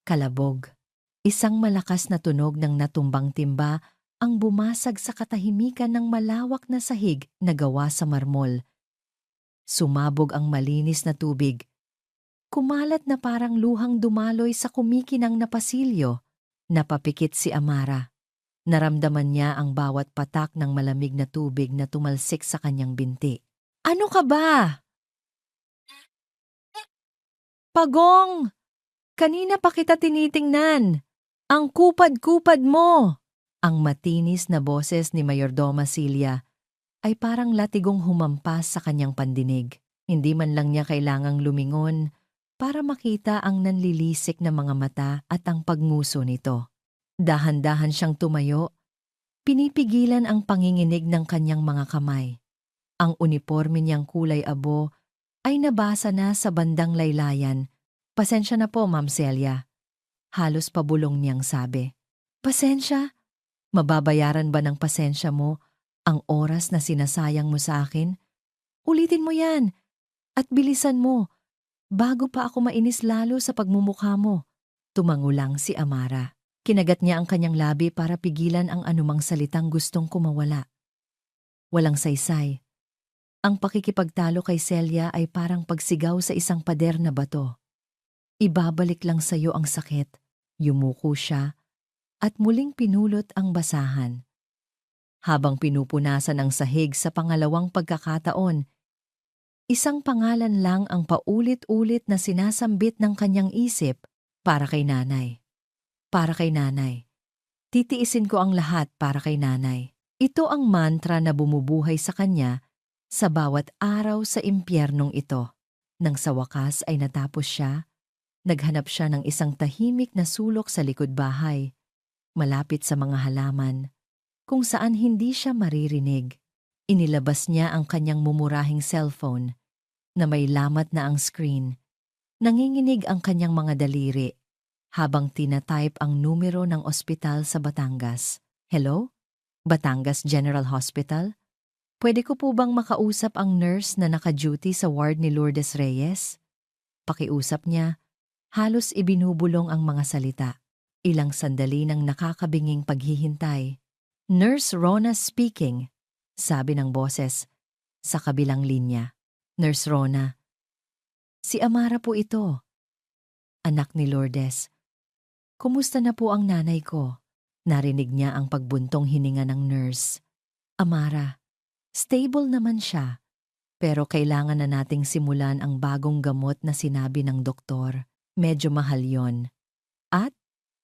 Kalabog. Isang malakas na tunog ng natumbang timba ang bumasag sa katahimikan ng malawak na sahig na gawa sa marmol. Sumabog ang malinis na tubig. Kumalat na parang luhang dumaloy sa kumikinang na pasilyo. Napapikit si Amara. Naramdaman niya ang bawat patak ng malamig na tubig na tumalsik sa kanyang binti. Ano ka ba? Pagong! Kanina pa kita tinitingnan. Ang kupad-kupad mo! Ang matinis na boses ni Mayordoma Celia ay parang latigong humampas sa kanyang pandinig. Hindi man lang niya kailangang lumingon para makita ang nanlilisik na mga mata at ang pagnguso nito. Dahan-dahan siyang tumayo, pinipigilan ang panginginig ng kanyang mga kamay. Ang uniporme niyang kulay abo ay nabasa na sa bandang laylayan. Pasensya na po, Ma'am Celia. Halos pabulong niyang sabi. Pasensya? Mababayaran ba ng pasensya mo ang oras na sinasayang mo sa akin? Ulitin mo yan at bilisan mo bago pa ako mainis lalo sa pagmumukha mo. Tumangulang si Amara. Kinagat niya ang kanyang labi para pigilan ang anumang salitang gustong kumawala. Walang saysay. Ang pakikipagtalo kay Celia ay parang pagsigaw sa isang pader na bato. Ibabalik lang sa iyo ang sakit. Yumuko siya at muling pinulot ang basahan. Habang pinupunasan ang sahig sa pangalawang pagkakataon, isang pangalan lang ang paulit-ulit na sinasambit ng kanyang isip para kay nanay. Para kay nanay. Titiisin ko ang lahat para kay nanay. Ito ang mantra na bumubuhay sa kanya sa bawat araw sa impyernong ito. Nang sa wakas ay natapos siya, naghanap siya ng isang tahimik na sulok sa likod bahay, malapit sa mga halaman, kung saan hindi siya maririnig. Inilabas niya ang kanyang mumurahing cellphone na may lamat na ang screen. Nanginginig ang kanyang mga daliri habang tinatype ang numero ng ospital sa Batangas. Hello? Batangas General Hospital? Pwede ko po bang makausap ang nurse na naka-duty sa ward ni Lourdes Reyes? Pakiusap niya, halos ibinubulong ang mga salita. Ilang sandali ng nakakabinging paghihintay. Nurse Rona speaking, sabi ng boses sa kabilang linya. Nurse Rona, si Amara po ito. Anak ni Lourdes. Kumusta na po ang nanay ko? Narinig niya ang pagbuntong hininga ng nurse. Amara, stable naman siya, pero kailangan na nating simulan ang bagong gamot na sinabi ng doktor. Medyo mahal yon. At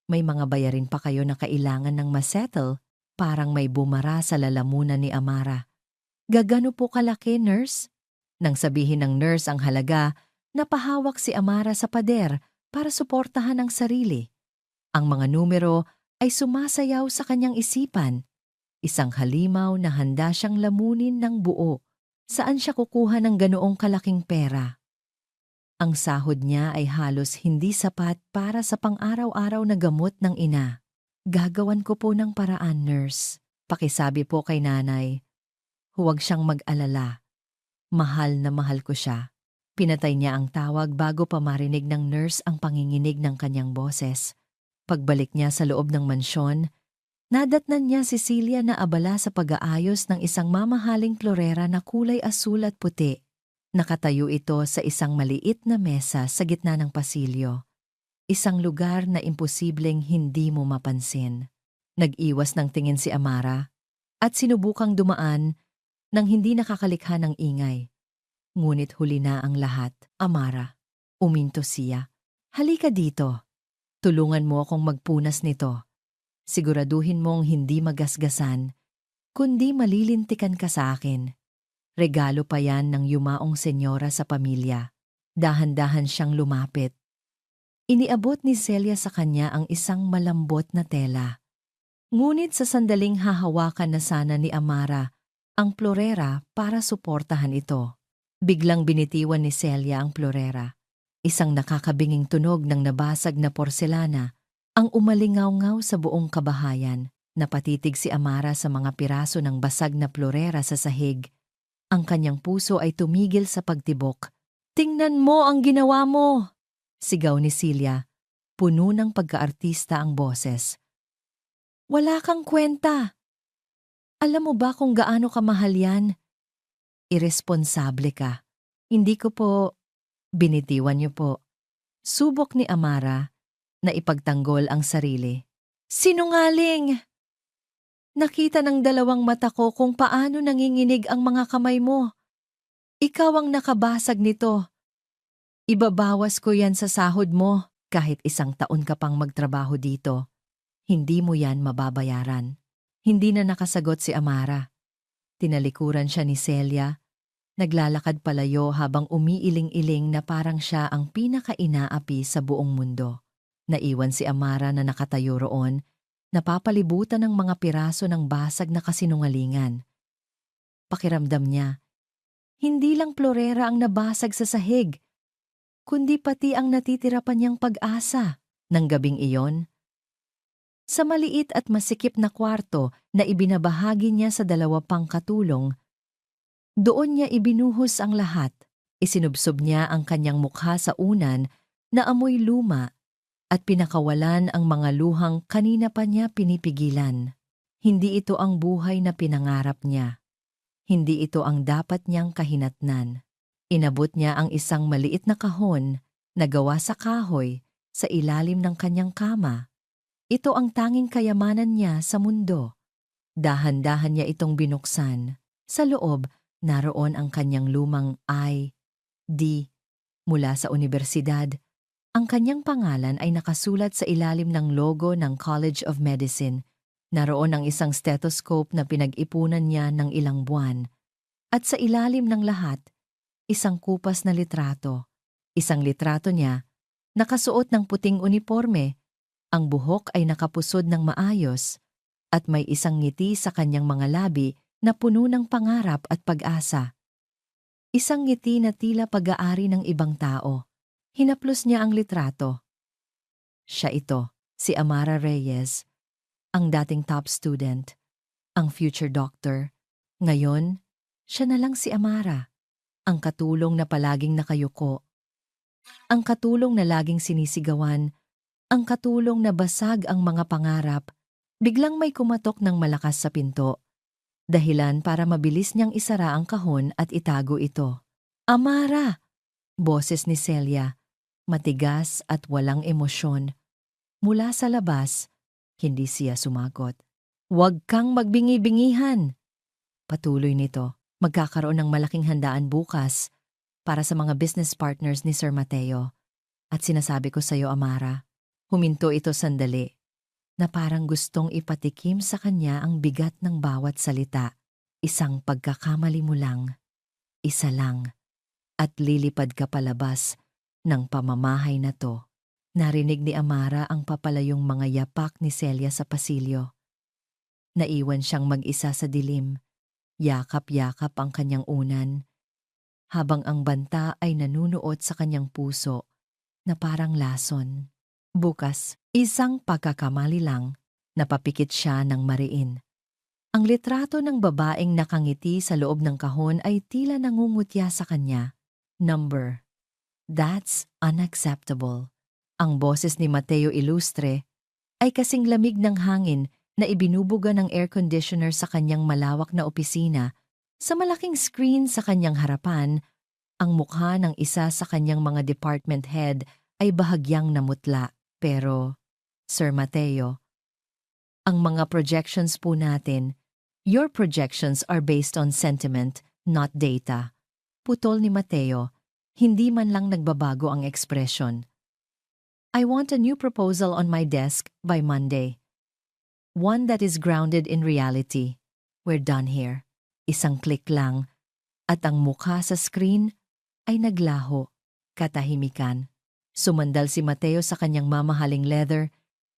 may mga bayarin pa kayo na kailangan ng masettle, parang may bumara sa lalamunan ni Amara. Gagano po kalaki, nurse? Nang sabihin ng nurse ang halaga, napahawak si Amara sa pader para suportahan ang sarili. Ang mga numero ay sumasayaw sa kanyang isipan. Isang halimaw na handa siyang lamunin ng buo. Saan siya kukuha ng ganoong kalaking pera? Ang sahod niya ay halos hindi sapat para sa pang-araw-araw na gamot ng ina. Gagawan ko po ng paraan, nurse. Pakisabi po kay nanay. Huwag siyang mag-alala. Mahal na mahal ko siya. Pinatay niya ang tawag bago pa marinig ng nurse ang panginginig ng kanyang boses. Pagbalik niya sa loob ng mansyon, nadatnan niya si Celia na abala sa pag-aayos ng isang mamahaling klorera na kulay asul at puti. Nakatayo ito sa isang maliit na mesa sa gitna ng pasilyo. Isang lugar na imposibleng hindi mo mapansin. Nag-iwas ng tingin si Amara at sinubukang dumaan nang hindi nakakalikha ng ingay. Ngunit huli na ang lahat. Amara, uminto siya. Halika dito. Tulungan mo akong magpunas nito. Siguraduhin mong hindi magasgasan, kundi malilintikan ka sa akin. Regalo pa yan ng yumaong senyora sa pamilya. Dahan-dahan siyang lumapit. Iniabot ni Celia sa kanya ang isang malambot na tela. Ngunit sa sandaling hahawakan na sana ni Amara ang plorera para suportahan ito. Biglang binitiwan ni Celia ang plorera. Isang nakakabinging tunog ng nabasag na porselana ang umalingaw-ngaw sa buong kabahayan. Napatitig si Amara sa mga piraso ng basag na plorera sa sahig. Ang kanyang puso ay tumigil sa pagtibok. Tingnan mo ang ginawa mo! Sigaw ni Celia. Puno ng pagkaartista ang boses. Wala kang kwenta. Alam mo ba kung gaano kamahal yan? Iresponsable ka. Hindi ko po, binitiwan niyo po. Subok ni Amara na ipagtanggol ang sarili. Sinungaling! Nakita ng dalawang mata ko kung paano nanginginig ang mga kamay mo. Ikaw ang nakabasag nito. Ibabawas ko yan sa sahod mo kahit 1 taon ka pang magtrabaho dito. Hindi mo yan mababayaran. Hindi na nakasagot si Amara. Tinalikuran siya ni Celia. Naglalakad palayo habang umiiling-iling na parang siya ang pinakainaapi sa buong mundo. Naiwan si Amara na nakatayo roon, napapalibutan ng mga piraso ng basag na kasinungalingan. Pakiramdam niya, hindi lang florera ang nabasag sa sahig, kundi pati ang natitira pa niyang pag-asa ng gabing iyon. Sa maliit at masikip na kwarto na ibinabahagi niya sa 2 pang katulong, doon niya ibinuhos ang lahat. Isinubsob niya ang kanyang mukha sa unan na amoy luma at pinakawalan ang mga luhang kanina pa niya pinipigilan. Hindi ito ang buhay na pinangarap niya. Hindi ito ang dapat niyang kahinatnan. Inabot niya ang isang maliit na kahon na gawa sa kahoy sa ilalim ng kanyang kama. Ito ang tanging kayamanan niya sa mundo. Dahan-dahan niya itong binuksan. Sa loob, naroon ang kanyang lumang ID mula sa universidad. Ang kanyang pangalan ay nakasulat sa ilalim ng logo ng College of Medicine. Naroon ang isang stethoscope na pinag-ipunan niya ng ilang buwan. At sa ilalim ng lahat, isang kupas na litrato. Isang litrato niya, nakasuot ng puting uniforme, ang buhok ay nakapusod ng maayos, at may isang ngiti sa kanyang mga labi na puno ng pangarap at pag-asa. Isang ngiti na tila pag-aari ng ibang tao. Hinaplos niya ang litrato. Siya ito, si Amara Reyes, ang dating top student, ang future doctor. Ngayon, siya na lang si Amara, ang katulong na palaging nakayuko, ang katulong na laging sinisigawan, ang katulong na basag ang mga pangarap. Biglang may kumatok ng malakas sa pinto. Dahilan para mabilis niyang isara ang kahon at itago ito. Amara! Boses ni Celia. Matigas at walang emosyon. Mula sa labas, hindi siya sumagot. Huwag kang magbingi-bingihan. Patuloy nito, magkakaroon ng malaking handaan bukas para sa mga business partners ni Sir Mateo. At sinasabi ko sa iyo, Amara, huminto ito sandali, na parang gustong ipatikim sa kanya ang bigat ng bawat salita. Isang pagkakamali mo lang, isa lang, at lilipad ka palabas ng pamamahay na to. Narinig ni Amara ang papalayong mga yapak ni Celia sa pasilyo. Naiwan siyang mag-isa sa dilim. Yakap-yakap ang kanyang unan, habang ang banta ay nanunuot sa kanyang puso na parang lason. Bukas, isang pagkakamali lang, napapikit siya ng mariin. Ang litrato ng babaeng nakangiti sa loob ng kahon ay tila nangungutya sa kanya. Number. That's unacceptable. Ang boses ni Mateo Ilustre ay kasing lamig ng hangin na ibinubuga ng air conditioner sa kanyang malawak na opisina. Sa malaking screen sa kanyang harapan, ang mukha ng isa sa kanyang mga department head ay bahagyang namutla. Pero, Sir Mateo, ang mga projections po natin, your projections are based on sentiment, not data. Putol ni Mateo, hindi man lang nagbabago ang ekspresyon. I want a new proposal on my desk by Monday. One that is grounded in reality. We're done here. Isang click lang, at ang mukha sa screen ay naglaho. Katahimikan. Sumandal si Mateo sa kanyang mamahaling leather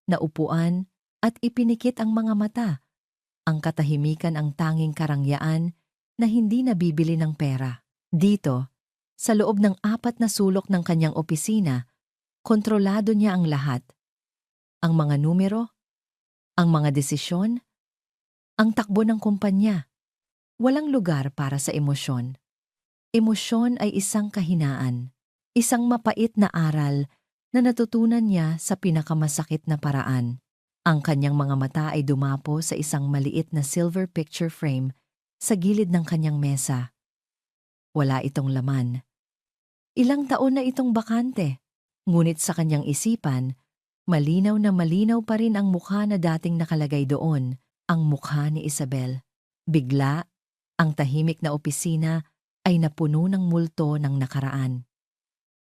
na upuan at ipinikit ang mga mata. Ang katahimikan ang tanging karangyaan na hindi nabibili ng pera. Dito, sa loob ng 4 na sulok ng kanyang opisina, kontrolado niya ang lahat. Ang mga numero, ang mga desisyon, ang takbo ng kumpanya. Walang lugar para sa emosyon. Emosyon ay isang kahinaan, isang mapait na aral na natutunan niya sa pinakamasakit na paraan. Ang kanyang mga mata ay dumapo sa isang maliit na silver picture frame sa gilid ng kanyang mesa. Wala itong laman. Ilang taon na itong bakante. Ngunit sa kanyang isipan, malinaw na malinaw pa rin ang mukha na dating nakalagay doon, ang mukha ni Isabel. Bigla, ang tahimik na opisina ay napuno ng multo ng nakaraan.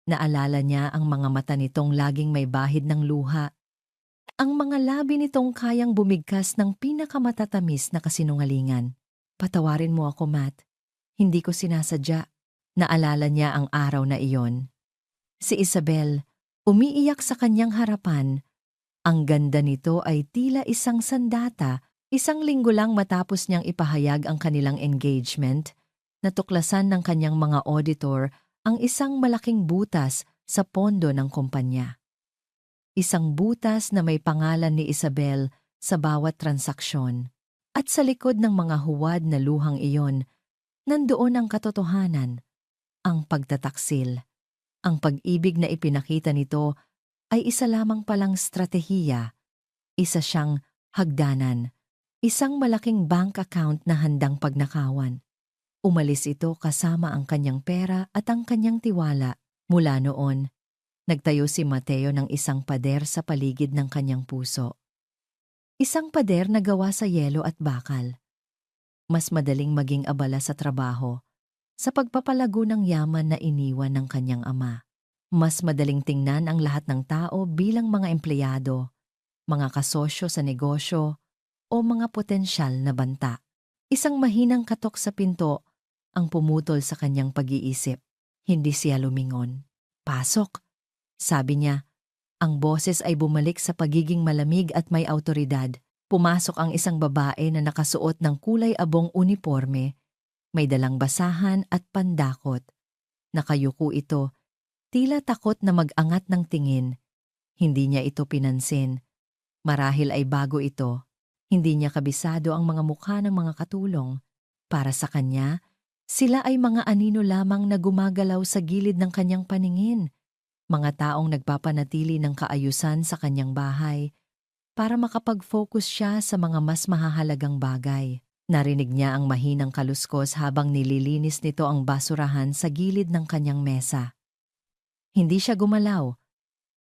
Naalala niya ang mga mata nitong laging may bahid ng luha. Ang mga labi nitong kayang bumigkas ng pinakamatatamis na kasinungalingan. Patawarin mo ako, Matt. Hindi ko sinasadya. Naalala niya ang araw na iyon. Si Isabel, umiiyak sa kanyang harapan. Ang ganda nito ay tila isang sandata, isang linggo lang matapos niyang ipahayag ang kanilang engagement, natuklasan ng kanyang mga auditor ang isang malaking butas sa pondo ng kumpanya. Isang butas na may pangalan ni Isabel sa bawat transaksyon. At sa likod ng mga huwad na luhang iyon, nandoon ang katotohanan, ang pagtataksil. Ang pag-ibig na ipinakita nito ay isa lamang palang stratehiya, isa siyang hagdanan, isang malaking bank account na handang pagnakawan. Umalis ito kasama ang kanyang pera at ang kanyang tiwala. Mula noon, nagtayo si Mateo ng isang pader sa paligid ng kanyang puso. Isang pader na gawa sa yelo at bakal. Mas madaling maging abala sa trabaho, sa pagpapalago ng yaman na iniwan ng kanyang ama. Mas madaling tingnan ang lahat ng tao bilang mga empleyado, mga kasosyo sa negosyo, o mga potensyal na banta. Isang mahinang katok sa pinto ang pumutol sa kanyang pag-iisip. Hindi siya lumingon. "Pasok," sabi niya. Ang boses ay bumalik sa pagiging malamig at may awtoridad. Pumasok ang isang babae na nakasuot ng kulay abong uniforme, may dalang basahan at pandakot. Nakayuko ito, tila takot na mag-angat ng tingin. Hindi niya ito pinansin. Marahil ay bago ito. Hindi niya kabisado ang mga mukha ng mga katulong. Para sa kanya, sila ay mga anino lamang na gumagalaw sa gilid ng kanyang paningin. Mga taong nagpapanatili ng kaayusan sa kanyang bahay para makapag-focus siya sa mga mas mahahalagang bagay. Narinig niya ang mahinang kaluskos habang nililinis nito ang basurahan sa gilid ng kanyang mesa. Hindi siya gumalaw.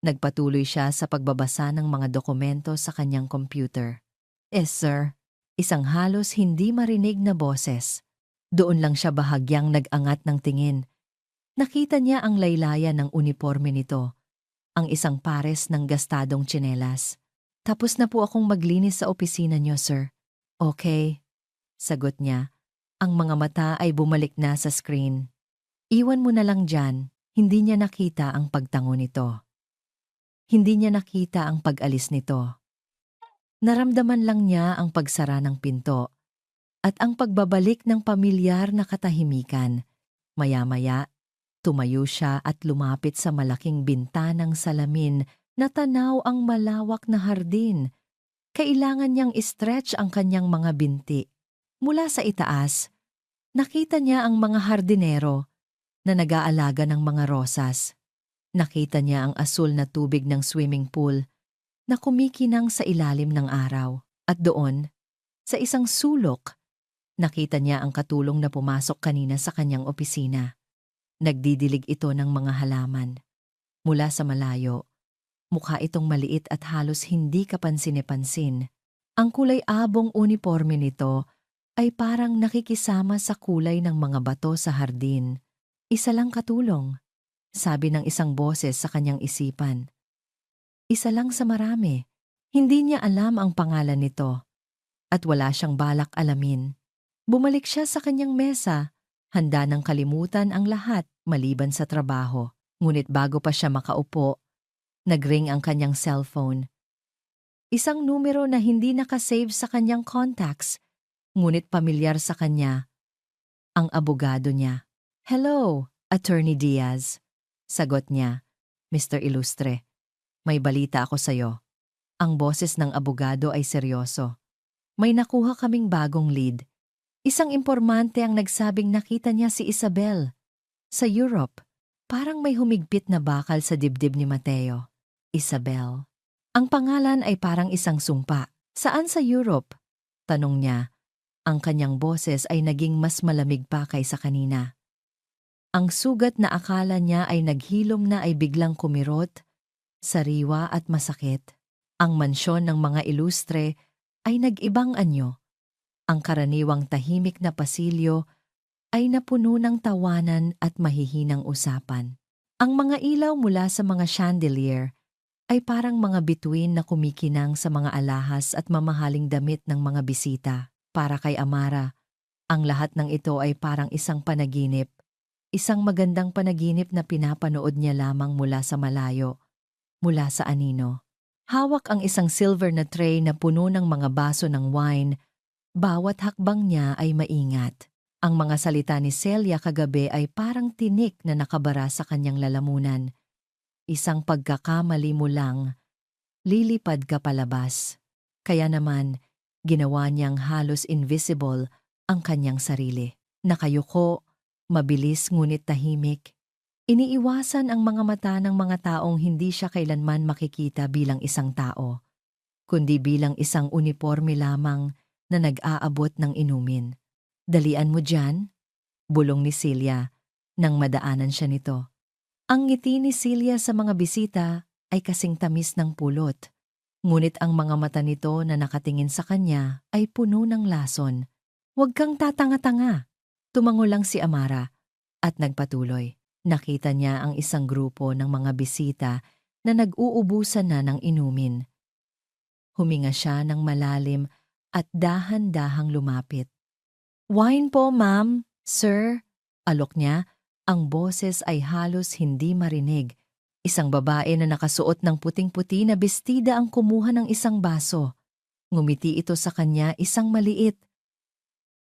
Nagpatuloy siya sa pagbabasa ng mga dokumento sa kanyang computer. "Yes, sir." Isang halos hindi marinig na boses. Doon lang siya bahagyang nag-angat ng tingin. Nakita niya ang laylayan ng uniforme nito, ang isang pares ng gastadong tsinelas. "Tapos na po akong maglinis sa opisina niyo, sir." "Okay," sagot niya. Ang mga mata ay bumalik na sa screen. "Iwan mo na lang dyan." Hindi niya nakita ang pagtango nito. Hindi niya nakita ang pag-alis nito. Naramdaman lang niya ang pagsara ng pinto at ang pagbabalik ng pamilyar na katahimikan. Maya-maya, tumayo siya at lumapit sa malaking bintanang salamin na tanaw ang malawak na hardin. Kailangan niyang i-stretch ang kanyang mga binti. Mula sa itaas, nakita niya ang mga hardinero na nag-aalaga ng mga rosas. Nakita niya ang asul na tubig ng swimming pool na kumikinang sa ilalim ng araw. At doon, sa isang sulok, nakita niya ang katulong na pumasok kanina sa kanyang opisina. Nagdidilig ito ng mga halaman. Mula sa malayo, mukha itong maliit at halos hindi kapansin-pansin. Ang kulay abong uniforme nito ay parang nakikisama sa kulay ng mga bato sa hardin. "Isa lang katulong," sabi ng isang boses sa kanyang isipan. Isa lang sa marami. Hindi niya alam ang pangalan nito. At wala siyang balak alamin. Bumalik siya sa kanyang mesa, handa ng kalimutan ang lahat maliban sa trabaho. Ngunit bago pa siya makaupo, nag-ring ang kanyang cellphone. Isang numero na hindi nakasave sa kanyang contacts, ngunit pamilyar sa kanya. Ang abogado niya. "Hello, Attorney Diaz." Sagot niya. "Mr. Ilustre, may balita ako sa'yo." Ang boses ng abogado ay seryoso. "May nakuha kaming bagong lead. Isang impormante ang nagsabing nakita niya si Isabel sa Europe. Parang may humigpit na bakal sa dibdib ni Mateo. Isabel. Ang pangalan ay parang isang sumpa. Saan sa Europe? Tanong niya. Ang kanyang boses ay naging mas malamig pa kaysa kanina. Ang sugat na akala niya ay naghilom na ay biglang kumirot, sariwa at masakit. Ang mansyon ng mga ilustre ay nag-ibang anyo. Ang karaniwang tahimik na pasilyo ay napuno ng tawanan at mahihinang usapan. Ang mga ilaw mula sa mga chandelier ay parang mga bituin na kumikinang sa mga alahas at mamahaling damit ng mga bisita. Para kay Amara, ang lahat ng ito ay parang isang panaginip. Isang magandang panaginip na pinapanood niya lamang mula sa malayo, mula sa anino. Hawak ang isang silver na tray na puno ng mga baso ng wine. Bawat hakbang niya ay maingat. Ang mga salita ni Celia kagabi ay parang tinik na nakabara sa kanyang lalamunan. Isang pagkakamali mo lang, lilipad ka palabas. Kaya naman, ginawa niyang halos invisible ang kanyang sarili. Nakayuko, mabilis ngunit tahimik. Iniiwasan ang mga mata ng mga taong hindi siya kailanman makikita bilang isang tao, kundi bilang isang uniforme lamang na nag-aabot ng inumin. Dalian mo dyan? Bulong ni Celia nang madaanan siya nito. Ang ngiti ni Celia sa mga bisita ay kasing tamis ng pulot, ngunit ang mga mata nito na nakatingin sa kanya ay puno ng lason. Huwag kang tatanga-tanga. Tumango lang si Amara at nagpatuloy. Nakita niya ang isang grupo ng mga bisita na nag-uubusan na ng inumin. Huminga siya ng malalim at dahan-dahang lumapit. Wine po, ma'am, sir. Alok niya, ang boses ay halos hindi marinig. Isang babae na nakasuot ng puting-puti na bestida ang kumuha ng isang baso. Ngumiti ito sa kanya isang maliit.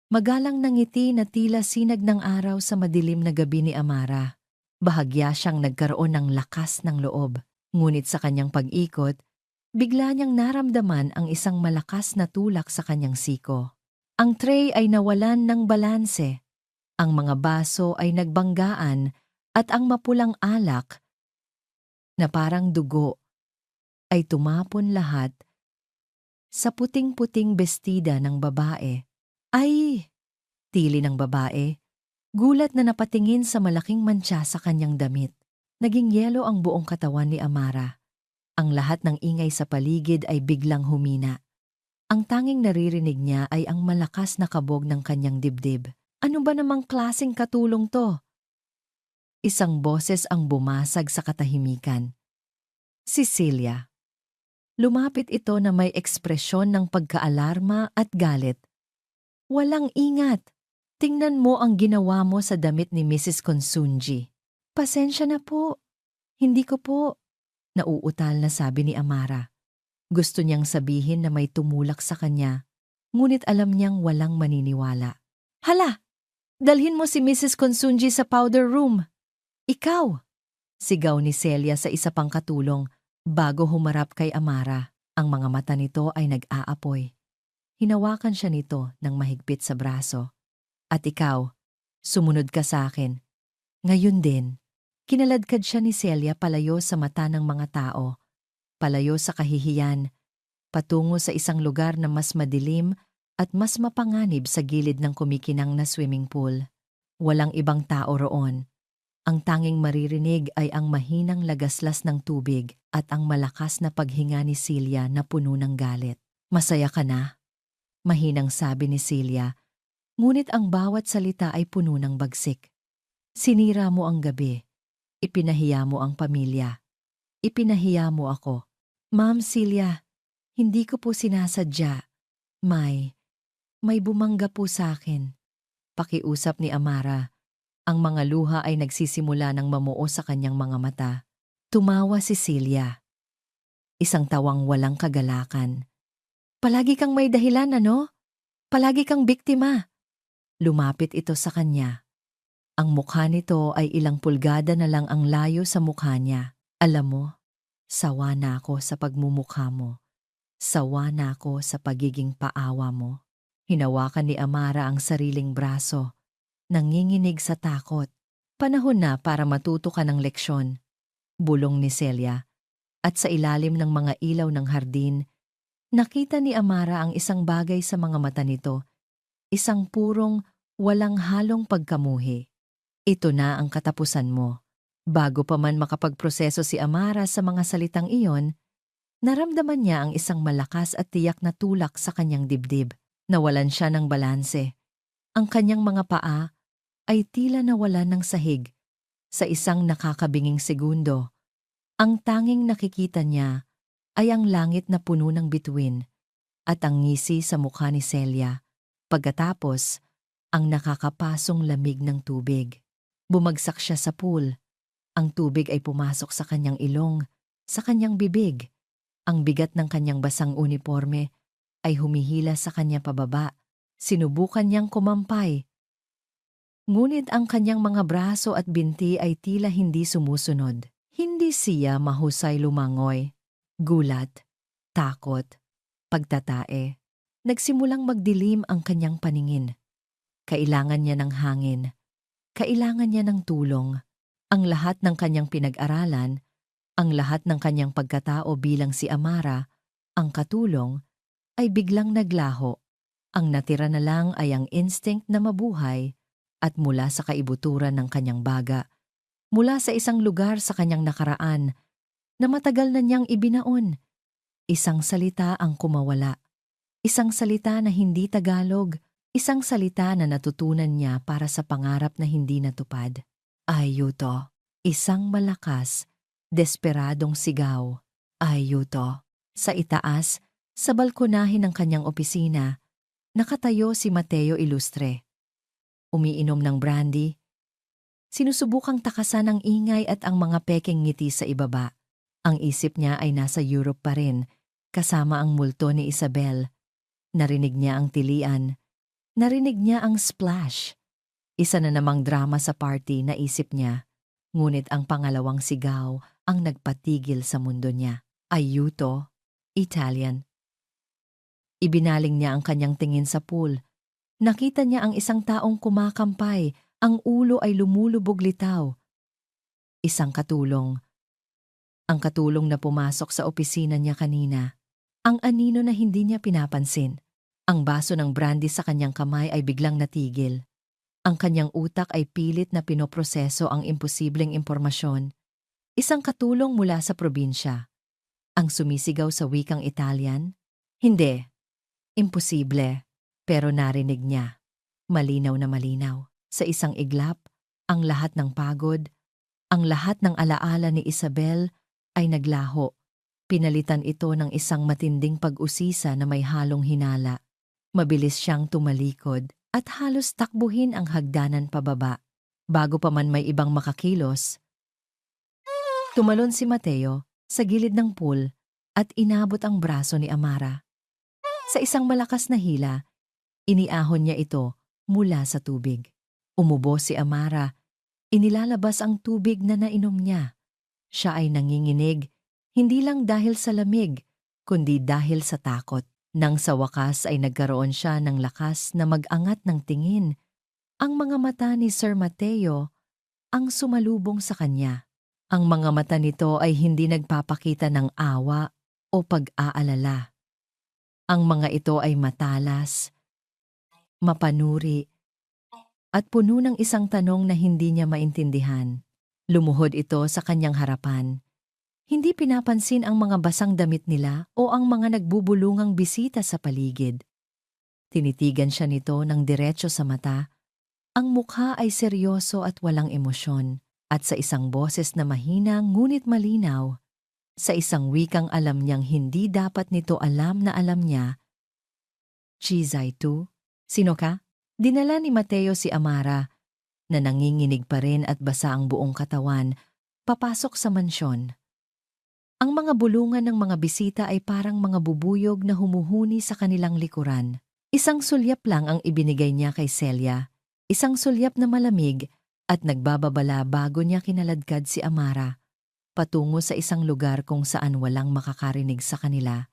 Magalang na ngiti na tila sinag ng araw sa madilim na gabi ni Amara. Bahagya siyang nagkaroon ng lakas ng loob. Ngunit sa kanyang pag-ikot, bigla niyang naramdaman ang isang malakas na tulak sa kanyang siko. Ang tray ay nawalan ng balanse. Ang mga baso ay nagbanggaan at ang mapulang alak na parang dugo ay tumapon lahat sa puting-puting bestida ng babae. Ay! Tili ng babae, gulat na napatingin sa malaking mantsa sa kanyang damit. Naging yelo ang buong katawan ni Amara. Ang lahat ng ingay sa paligid ay biglang humina. Ang tanging naririnig niya ay ang malakas na kabog ng kanyang dibdib. Ano ba namang klaseng katulong to? Isang boses ang bumasag sa katahimikan. Cecilia. Lumapit ito na may ekspresyon ng pagkaalarma at galit. Walang ingat. Tingnan mo ang ginawa mo sa damit ni Mrs. Consunji. Pasensya na po. Hindi ko po. Nauutal na sabi ni Amara. Gusto niyang sabihin na may tumulak sa kanya, ngunit alam niyang walang maniniwala. Hala! Dalhin mo si Mrs. Consunji sa powder room. Ikaw! Sigaw ni Celia sa isa pang katulong bago humarap kay Amara. Ang mga mata nito ay nag-aapoy. Hinawakan siya nito ng mahigpit sa braso. At ikaw, sumunod ka sa akin. Ngayon din, kinaladkad siya ni Celia palayo sa mata ng mga tao, palayo sa kahihiyan, patungo sa isang lugar na mas madilim at mas mapanganib sa gilid ng kumikinang na swimming pool. Walang ibang tao roon. Ang tanging maririnig ay ang mahinang lagaslas ng tubig at ang malakas na paghinga ni Celia na puno ng galit. Masaya ka na? Mahinang sabi ni Celia, ngunit ang bawat salita ay puno ng bagsik. Sinira mo ang gabi. Ipinahiya mo ang pamilya. Ipinahiya mo ako. Ma'am Celia, hindi ko po sinasadya. May bumangga po sa akin. Pakiusap ni Amara. Ang mga luha ay nagsisimula ng mamuo sa kanyang mga mata. Tumawa si Celia. Isang tawang walang kagalakan. Palagi kang may dahilan, ano? Palagi kang biktima. Lumapit ito sa kanya. Ang mukha nito ay ilang pulgada na lang ang layo sa mukha niya. Alam mo, sawa na ako sa pagmumukha mo. Sawa na ako sa pagiging paawa mo. Hinawakan ni Amara ang sariling braso. Nanginginig sa takot. Panahon na para matuto ka ng leksyon, bulong ni Celia. At sa ilalim ng mga ilaw ng hardin, nakita ni Amara ang isang bagay sa mga mata nito, isang purong, walang halong pagkamuhi. Ito na ang katapusan mo. Bago pa man makapagproseso si Amara sa mga salitang iyon, naramdaman niya ang isang malakas at tiyak na tulak sa kanyang dibdib. Nawalan siya ng balanse. Ang kanyang mga paa ay tila nawalan ng sahig. Sa isang nakakabinging segundo, ang tanging nakikita niya ay ang langit na puno ng bituin at ang ngisi sa mukha ni Celia. Pagkatapos, ang nakakapasong lamig ng tubig. Bumagsak siya sa pool. Ang tubig ay pumasok sa kanyang ilong, sa kanyang bibig. Ang bigat ng kanyang basang uniforme ay humihila sa kanya pababa. Sinubukan niyang kumampay. Ngunit ang kanyang mga braso at binti ay tila hindi sumusunod. Hindi siya mahusay lumangoy. Gulat, takot, pagtatae. Nagsimulang magdilim ang kanyang paningin. Kailangan niya ng hangin. Kailangan niya ng tulong. Ang lahat ng kanyang pinag-aralan, ang lahat ng kanyang pagkatao bilang si Amara, ang katulong, ay biglang naglaho. Ang natira na lang ay ang instinct na mabuhay at mula sa kaibuturan ng kanyang baga, mula sa isang lugar sa kanyang nakaraan na matagal na niyang ibinaon. Isang salita ang kumawala. Isang salita na hindi Tagalog. Isang salita na natutunan niya para sa pangarap na hindi natupad. Ayuto. Isang malakas, desperadong sigaw. Ayuto. Sa itaas, sa balkonahin ng kanyang opisina, nakatayo si Mateo Ilustre. Umiinom ng brandy. Sinusubukang takasan ang ingay at ang mga peking ngiti sa ibaba. Ang isip niya ay nasa Europe pa rin, kasama ang multo ni Isabel. Narinig niya ang tilian. Narinig niya ang splash. Isa na namang drama sa party na isip niya. Ngunit ang pangalawang sigaw ang nagpatigil sa mundo niya. Aiuto, Italian. Ibinaling niya ang kanyang tingin sa pool. Nakita niya ang isang taong kumakampay, ang ulo ay lumulubog litaw. Isang katulong. Ang katulong na pumasok sa opisina niya kanina. Ang anino na hindi niya pinapansin. Ang baso ng brandy sa kanyang kamay ay biglang natigil. Ang kanyang utak ay pilit na pinoproseso ang imposibleng impormasyon. Isang katulong mula sa probinsya. Ang sumisigaw sa wikang Italian? Hindi. Imposible. Pero narinig niya. Malinaw na malinaw. Sa isang iglap, ang lahat ng pagod, ang lahat ng alaala ni Isabel ay naglaho. Pinalitan ito ng isang matinding pag-usisa na may halong hinala. Mabilis siyang tumalikod at halos takbuhin ang hagdanan pababa. Bago pa man may ibang makakilos, tumalon si Mateo sa gilid ng pool at inabot ang braso ni Amara. Sa isang malakas na hila, iniahon niya ito mula sa tubig. Umubo si Amara. Inilalabas ang tubig na nainom niya. Siya ay nanginginig, hindi lang dahil sa lamig, kundi dahil sa takot. Nang sa wakas ay nagkaroon siya ng lakas na mag-angat ng tingin. Ang mga mata ni Sir Mateo ang sumalubong sa kanya. Ang mga mata nito ay hindi nagpapakita ng awa o pag-aalala. Ang mga ito ay matalas, mapanuri, at puno ng isang tanong na hindi niya maintindihan. Lumuhod ito sa kanyang harapan. Hindi pinapansin ang mga basang damit nila o ang mga nagbubulungang bisita sa paligid. Tinitigan siya nito ng diretso sa mata. Ang mukha ay seryoso at walang emosyon. At sa isang boses na mahina ngunit malinaw, sa isang wikang alam niyang hindi dapat nito alam na alam niya, Chizay tu, sino ka? Dinala ni Mateo si Amara, na nanginginig pa rin at basa ang buong katawan, papasok sa mansyon. Ang mga bulungan ng mga bisita ay parang mga bubuyog na humuhuni sa kanilang likuran. Isang sulyap lang ang ibinigay niya kay Celia, isang sulyap na malamig at nagbababala bago niya kinaladkad si Amara, patungo sa isang lugar kung saan walang makakarinig sa kanila.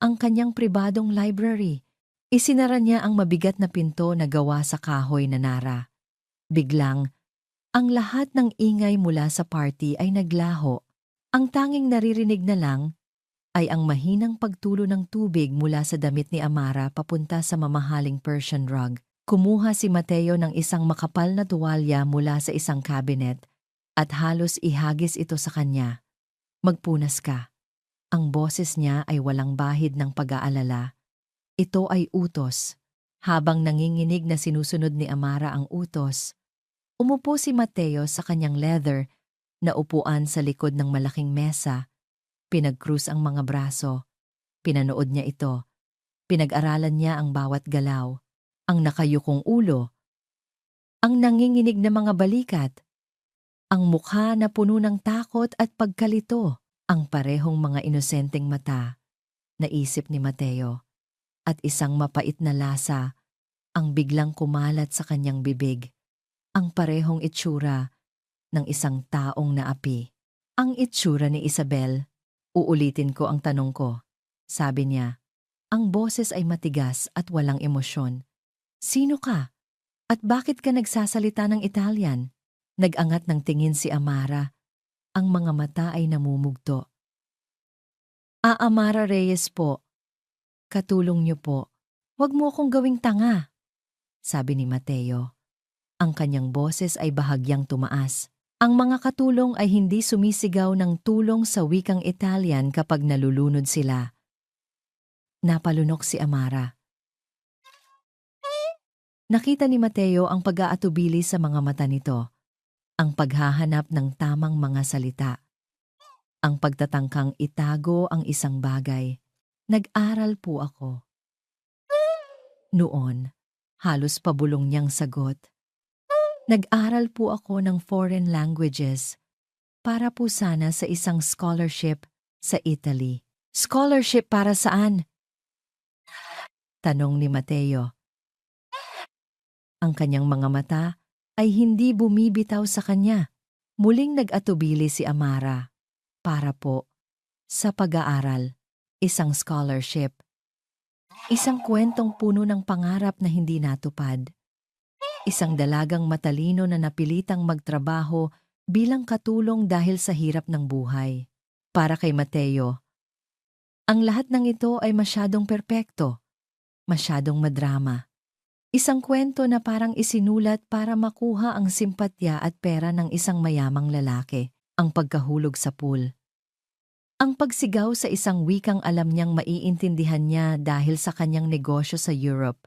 Ang kanyang pribadong library. Isinara niya ang mabigat na pinto na gawa sa kahoy na nara. Biglang, Ang lahat ng ingay mula sa party ay naglaho. Ang tanging naririnig na lang ay ang mahinang pagtulo ng tubig mula sa damit ni Amara papunta sa mamahaling Persian rug. Kumuha si Mateo ng isang makapal na tuwalya mula sa isang cabinet at halos ihagis ito sa kanya. Magpunas ka. Ang boses niya ay walang bahid ng pag-aalala. Ito ay utos. Habang nanginginig na sinusunod ni Amara ang utos, umupo si Mateo sa kanyang leather na upuan sa likod ng malaking mesa. Pinag-cruise ang mga braso. Pinanood niya ito. Pinag-aralan niya ang bawat galaw. Ang nakayukong ulo. Ang nanginginig na mga balikat. Ang mukha na puno ng takot at pagkalito. Ang parehong mga inosenteng mata. Naisip ni Mateo. At isang mapait na lasa ang biglang kumalat sa kanyang bibig. Ang parehong itsura ng isang taong naapi. Ang itsura ni Isabel. Uulitin ko ang tanong ko. Sabi niya, ang boses ay matigas at walang emosyon. Sino ka? At bakit ka nagsasalita ng Italian? Nag-angat ng tingin si Amara. Ang mga mata ay namumugto. Amara Reyes po. Katulong niyo po. Huwag mo akong gawing tanga. Sabi ni Mateo. Ang kanyang boses ay bahagyang tumaas. Ang mga katulong ay hindi sumisigaw ng tulong sa wikang Italian kapag nalulunod sila. Napalunok si Amara. Nakita ni Mateo ang pag-aatubili sa mga mata nito. Ang paghahanap ng tamang mga salita. Ang pagtatangkang itago ang isang bagay. Nag-aral po ako. Noon, halos pabulong niyang sagot. Nag-aral po ako ng foreign languages para po sana sa isang scholarship sa Italy. Scholarship para saan? Tanong ni Mateo. Ang kanyang mga mata ay hindi bumibitaw sa kanya. Muling nag-atubili si Amara. Para po sa pag-aaral, isang scholarship. Isang kwentong puno ng pangarap na hindi natupad. Isang dalagang matalino na napilitang magtrabaho bilang katulong dahil sa hirap ng buhay. Para kay Mateo, ang lahat ng ito ay masyadong perpekto, masyadong madrama. Isang kwento na parang isinulat para makuha ang simpatya at pera ng isang mayamang lalaki, ang pagkahulog sa pool. Ang pagsigaw sa isang wikang alam niyang maiintindihan niya dahil sa kanyang negosyo sa Europe.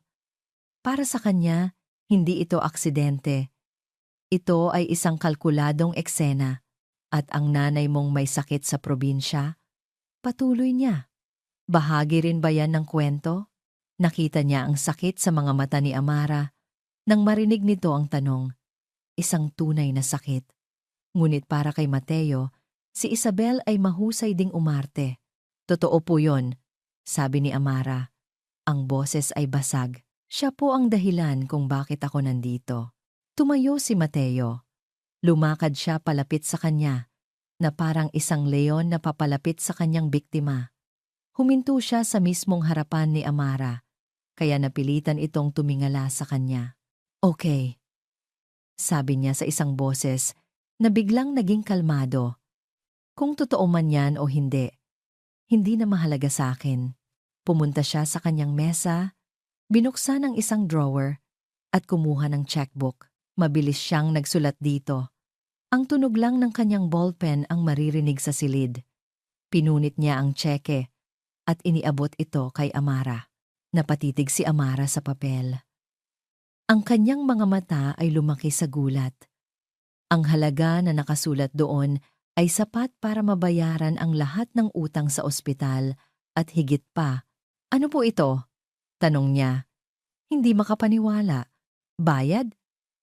Para sa kanya, hindi ito aksidente. Ito ay isang kalkuladong eksena. At ang nanay mong may sakit sa probinsya? Patuloy niya. Bahagi rin ba yan ng kwento? Nakita niya ang sakit sa mga mata ni Amara. Nang marinig nito ang tanong, isang tunay na sakit. Ngunit para kay Mateo, si Isabel ay mahusay ding umarte. Totoo po yon, sabi ni Amara. Ang boses ay basag. Siya po ang dahilan kung bakit ako nandito. Tumayo si Mateo. Lumakad siya palapit sa kanya, na parang isang leon na papalapit sa kanyang biktima. Huminto siya sa mismong harapan ni Amara, kaya napilitan itong tumingala sa kanya. Okay, sabi niya sa isang boses na biglang naging kalmado. Kung totoo man yan o hindi, hindi na mahalaga sa akin. Pumunta siya sa kanyang mesa, binuksan ang isang drawer at kumuha ng checkbook. Mabilis siyang nagsulat dito. Ang tunog lang ng kanyang ballpen ang maririnig sa silid. Pinunit niya ang tseke at iniabot ito kay Amara. Napatitig si Amara sa papel. Ang kanyang mga mata ay lumaki sa gulat. Ang halaga na nakasulat doon ay sapat para mabayaran ang lahat ng utang sa ospital at higit pa. Ano po ito? Tanong niya. Hindi makapaniwala. Bayad?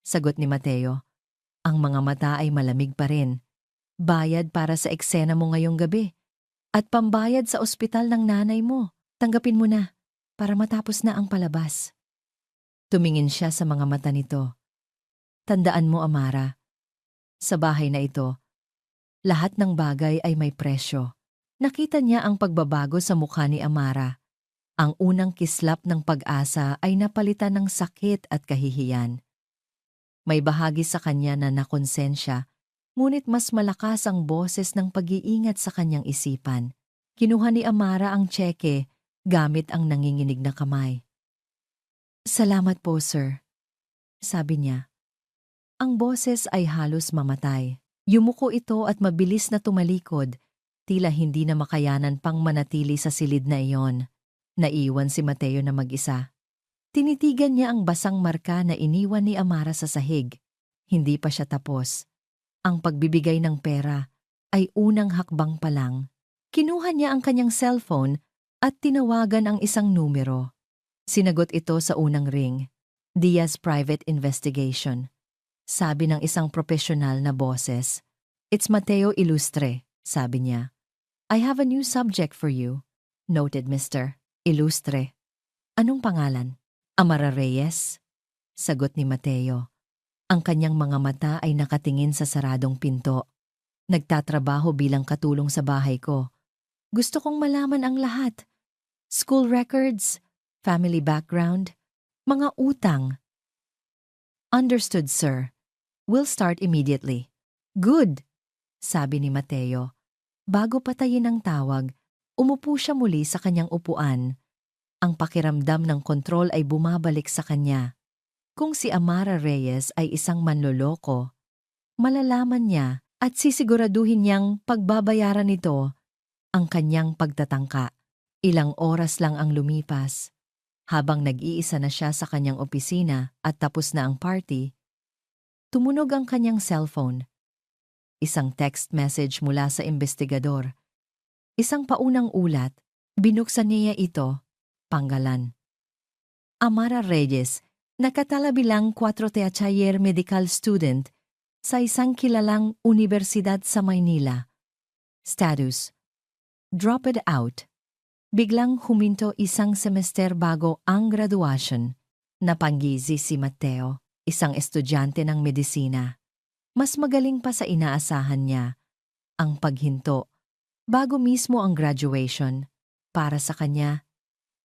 Sagot ni Mateo. Ang mga mata ay malamig pa rin. Bayad para sa eksena mo ngayong gabi. At pambayad sa ospital ng nanay mo. Tanggapin mo na para matapos na ang palabas. Tumingin siya sa mga mata nito. Tandaan mo, Amara, sa bahay na ito, lahat ng bagay ay may presyo. Nakita niya ang pagbabago sa mukha ni Amara. Ang unang kislap ng pag-asa ay napalitan ng sakit at kahihiyan. May bahagi sa kanya na nakonsensya, ngunit mas malakas ang boses ng pag-iingat sa kanyang isipan. Kinuha ni Amara ang tseke gamit ang nanginginig na kamay. "Salamat po, sir," sabi niya. Ang boses ay halos mamatay. Yumuko ito at mabilis na tumalikod, tila hindi na makayanan pang manatili sa silid na iyon. Naiwan si Mateo na mag-isa. Tinitigan niya ang basang marka na iniwan ni Amara sa sahig. Hindi pa siya tapos. Ang pagbibigay ng pera ay unang hakbang pa lang. Kinuha niya ang kanyang cellphone at tinawagan ang isang numero. Sinagot ito sa unang ring. Diaz Private Investigation. Sabi ng isang profesional na boses. "It's Mateo Ilustre," sabi niya. "I have a new subject for you." "Noted, Mr. Ilustre." "Anong pangalan?" "Amara Reyes," sagot ni Mateo. Ang kanyang mga mata ay nakatingin sa saradong pinto. "Nagtatrabaho bilang katulong sa bahay ko. Gusto kong malaman ang lahat. School records, family background, mga utang." "Understood, sir. We'll start immediately." "Good," sabi ni Mateo. Bago patayin ang tawag, umupo siya muli sa kanyang upuan. Ang pakiramdam ng kontrol ay bumabalik sa kanya. Kung si Amara Reyes ay isang manloloko, malalaman niya at sisiguraduhin niyang pagbabayaran nito ang kanyang pagtatangka. Ilang oras lang ang lumipas. Habang nag-iisa na siya sa kanyang opisina at tapos na ang party, tumunog ang kanyang cellphone. Isang text message mula sa investigador. Isang paunang ulat, binuksan niya ito. Panggalan. Amara Reyes, nakatala bilang 4 Teachayer medical student sa isang kilalang universidad sa Maynila. Status: dropped out. Biglang huminto isang semester bago ang graduation. Napanggizi si Mateo, isang estudyante ng medisina. Mas magaling pa sa inaasahan niya. Ang paghinto, bago mismo ang graduation, para sa kanya,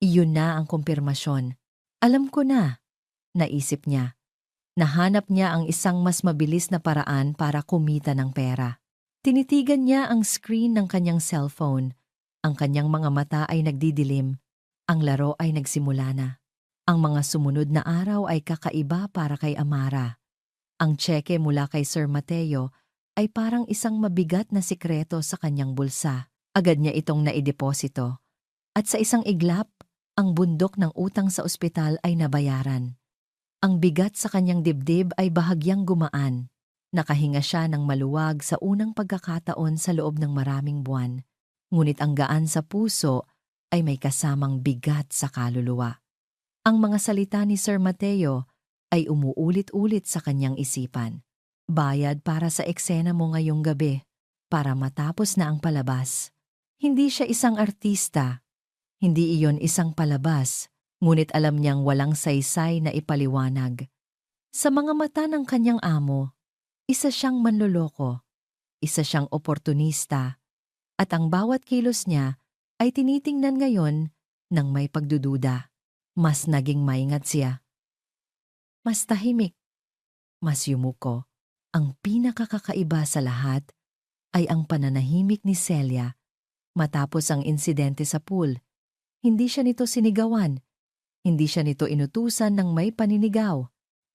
iyon na ang kumpirmasyon. "Alam ko na," naisip niya. Nahanap niya ang isang mas mabilis na paraan para kumita ng pera. Tinitigan niya ang screen ng kanyang cellphone. Ang kanyang mga mata ay nagdidilim. Ang laro ay nagsimula na. Ang mga sumunod na araw ay kakaiba para kay Amara. Ang tseke mula kay Sir Mateo ay parang isang mabigat na sikreto sa kanyang bulsa. Agad niya itong naideposito. At sa isang iglap, ang bundok ng utang sa ospital ay nabayaran. Ang bigat sa kanyang dibdib ay bahagyang gumaan. Nakahinga siya ng maluwag sa unang pagkakataon sa loob ng maraming buwan. Ngunit ang gaan sa puso ay may kasamang bigat sa kaluluwa. Ang mga salita ni Sir Mateo ay umuulit-ulit sa kanyang isipan. "Bayad para sa eksena mo ngayong gabi, para matapos na ang palabas." Hindi siya isang artista. Hindi iyon isang palabas, ngunit alam niyang walang saysay na ipaliwanag. Sa mga mata ng kanyang amo, isa siyang manloloko, isa siyang oportunista, at ang bawat kilos niya ay tinitingnan ngayon ng may pagdududa. Mas naging maingat siya. Mas tahimik, mas yumuko. Ang pinakakakaiba sa lahat ay ang pananahimik ni Celia matapos ang insidente sa pool. Hindi siya nito sinigawan. Hindi siya nito inutusan ng may paninigaw.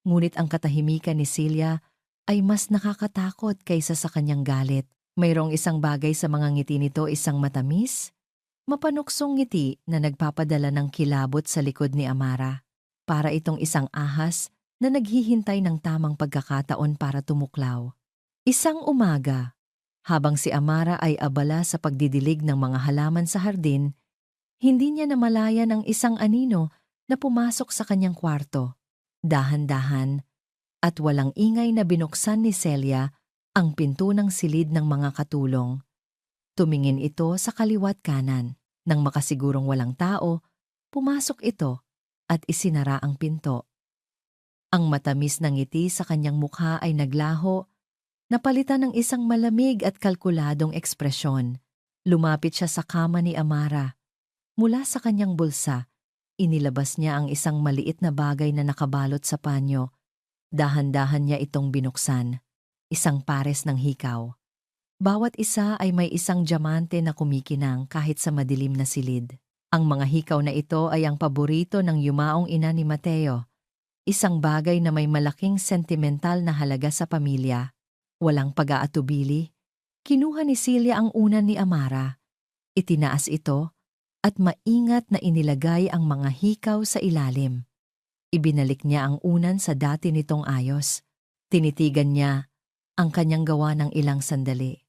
Ngunit ang katahimikan ni Celia ay mas nakakatakot kaysa sa kanyang galit. Mayroong isang bagay sa mga ngiti nito, isang matamis, mapanuksong ngiti na nagpapadala ng kilabot sa likod ni Amara. Para itong isang ahas na naghihintay ng tamang pagkakataon para tumuklaw. Isang umaga, habang si Amara ay abala sa pagdidilig ng mga halaman sa hardin, hindi niya namalayan ang isang anino na pumasok sa kanyang kwarto. Dahan-dahan at walang ingay na binuksan ni Celia ang pinto ng silid ng mga katulong. Tumingin ito sa kaliwat kanan. Nang makasigurong walang tao, pumasok ito at isinara ang pinto. Ang matamis na ngiti sa kanyang mukha ay naglaho, napalitan ng isang malamig at kalkuladong ekspresyon. Lumapit siya sa kama ni Amara. Mula sa kanyang bulsa, inilabas niya ang isang maliit na bagay na nakabalot sa panyo. Dahan-dahan niya itong binuksan. Isang pares ng hikaw. Bawat isa ay may isang diamante na kumikinang kahit sa madilim na silid. Ang mga hikaw na ito ay ang paborito ng yumaong ina ni Mateo. Isang bagay na may malaking sentimental na halaga sa pamilya. Walang pag-aatubili. Kinuha ni Celia ang unan ni Amara. Itinaas ito at maingat na inilagay ang mga hikaw sa ilalim. Ibinalik niya ang unan sa dati nitong ayos. Tinitigan niya ang kanyang gawa ng ilang sandali.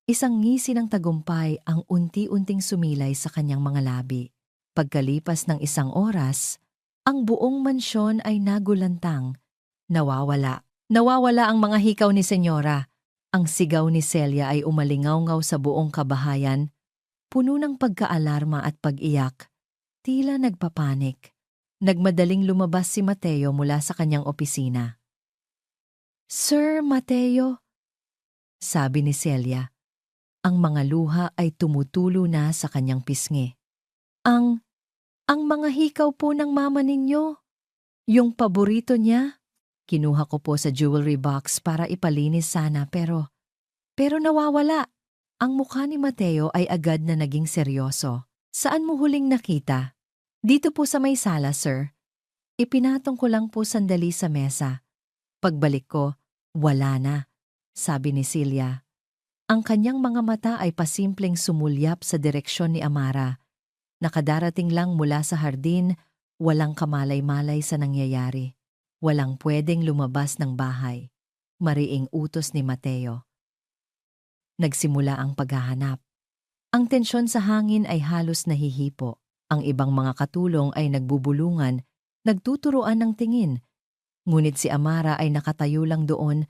Isang ngisi ng tagumpay ang unti-unting sumilay sa kanyang mga labi. Pagkalipas ng isang oras, ang buong mansyon ay nagulantang. Nawawala. Nawawala ang mga hikaw ni Senyora. Ang sigaw ni Celia ay umalingaw-ngaw sa buong kabahayan, puno ng pagkaalarma at pag-iyak. Tila nagpapanik. Nagmadaling lumabas si Mateo mula sa kanyang opisina. "Sir Mateo," sabi ni Celia. Ang mga luha ay tumutulo na sa kanyang pisngi. Ang mga hikaw po ng mama ninyo. Yung paborito niya. Kinuha ko po sa jewelry box para ipalinis sana pero nawawala. Ang mukha ni Mateo ay agad na naging seryoso. "Saan mo huling nakita?" "Dito po sa may sala, sir. Ipinatong ko lang po sandali sa mesa. Pagbalik ko, wala na," sabi ni Celia. Ang kanyang mga mata ay pasimpleng sumulyap sa direksyon ni Amara. Nakadarating lang mula sa hardin, walang kamalay-malay sa nangyayari. Walang pwedeng lumabas ng bahay. Mariing utos ni Mateo. Nagsimula ang paghahanap. Ang tensyon sa hangin ay halos nahihipo. Ang ibang mga katulong ay nagbubulungan, nagtuturuan ng tingin. Ngunit si Amara ay nakatayo lang doon.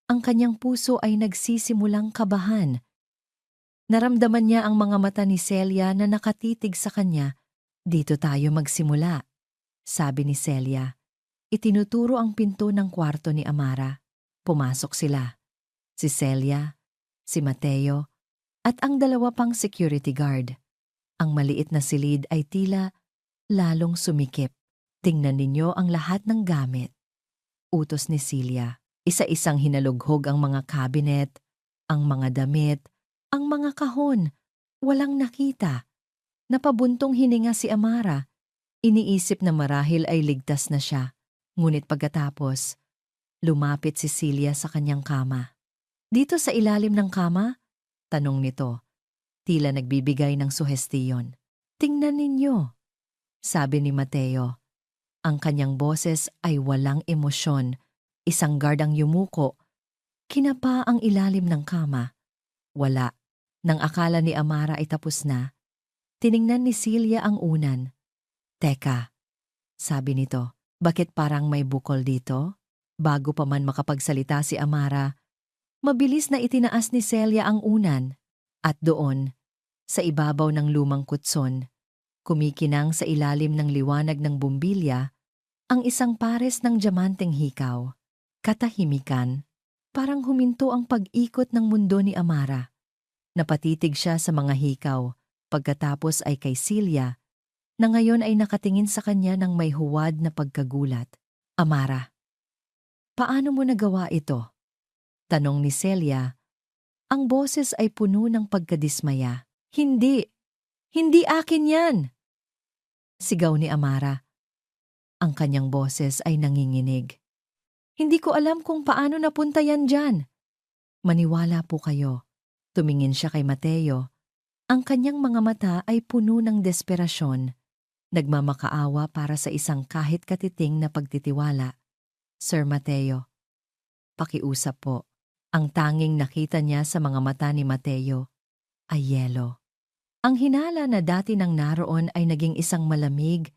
Ang kanyang puso ay nagsisimulang kabahan. Naramdaman niya ang mga mata ni Celia na nakatitig sa kanya. "Dito tayo magsimula," sabi ni Celia. Itinuturo ang pinto ng kwarto ni Amara. Pumasok sila. Si Celia, si Mateo, at ang dalawa pang security guard. Ang maliit na silid ay tila lalong sumikip. "Tingnan ninyo ang lahat ng gamit," utos ni Celia. Isa-isang hinalughog ang mga cabinet, ang mga damit, ang mga kahon. Walang nakita. Napabuntong hininga si Amara. Iniisip na marahil ay ligtas na siya. Ngunit pagkatapos, lumapit si Celia sa kanyang kama. "Dito sa ilalim ng kama?" tanong nito. Tila nagbibigay ng suhestiyon. "Tingnan ninyo," sabi ni Mateo. Ang kanyang boses ay walang emosyon. Isang guard ang yumuko. Kinapa ang ilalim ng kama. Wala. Nang akala ni Amara ay tapos na, tiningnan ni Celia ang unan. "Teka," sabi nito. "Bakit parang may bukol dito?" Bago pa man makapagsalita si Amara, mabilis na itinaas ni Celia ang unan. At doon, sa ibabaw ng lumang kutson, kumikinang sa ilalim ng liwanag ng bumbilya, ang isang pares ng diamanteng hikaw. Katahimikan, parang huminto ang pag-ikot ng mundo ni Amara. Napatitig siya sa mga hikaw, pagkatapos ay kay Celia, na ngayon ay nakatingin sa kanya ng may huwad na pagkagulat. "Amara, paano mo nagawa ito?" tanong ni Celia. Ang boses ay puno ng pagkadismaya. Hindi akin yan!" sigaw ni Amara. Ang kanyang boses ay nanginginig. "Hindi ko alam kung paano napunta yan dyan." "Maniwala po kayo." Tumingin siya kay Mateo. Ang kanyang mga mata ay puno ng desperasyon. Nagmamakaawa para sa isang kahit katiting na pagtitiwala. "Sir Mateo, pakiusap po." Ang tanging nakita niya sa mga mata ni Mateo ay yelo. Ang hinala na dati nang naroon ay naging isang malamig,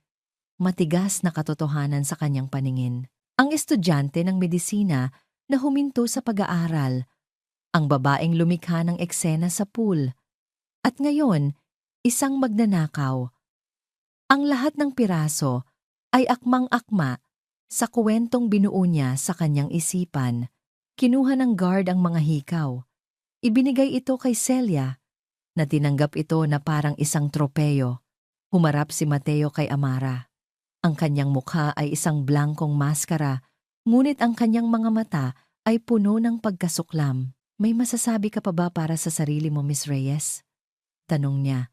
matigas na katotohanan sa kanyang paningin. Ang estudyante ng medisina na huminto sa pag-aaral, ang babaeng lumikha ng eksena sa pool, at ngayon, isang magnanakaw. Ang lahat ng piraso ay akmang-akma sa kwentong binuo niya sa kanyang isipan. Kinuha ng guard ang mga hikaw. Ibinigay ito kay Celia, na tinanggap ito na parang isang tropeyo. Humarap si Mateo kay Amara. Ang kanyang mukha ay isang blankong maskara Ngunit ang kanyang mga mata ay puno ng pagkasuklam. May masasabi ka pa ba para sa sarili mo, Miss Reyes? Tanong niya.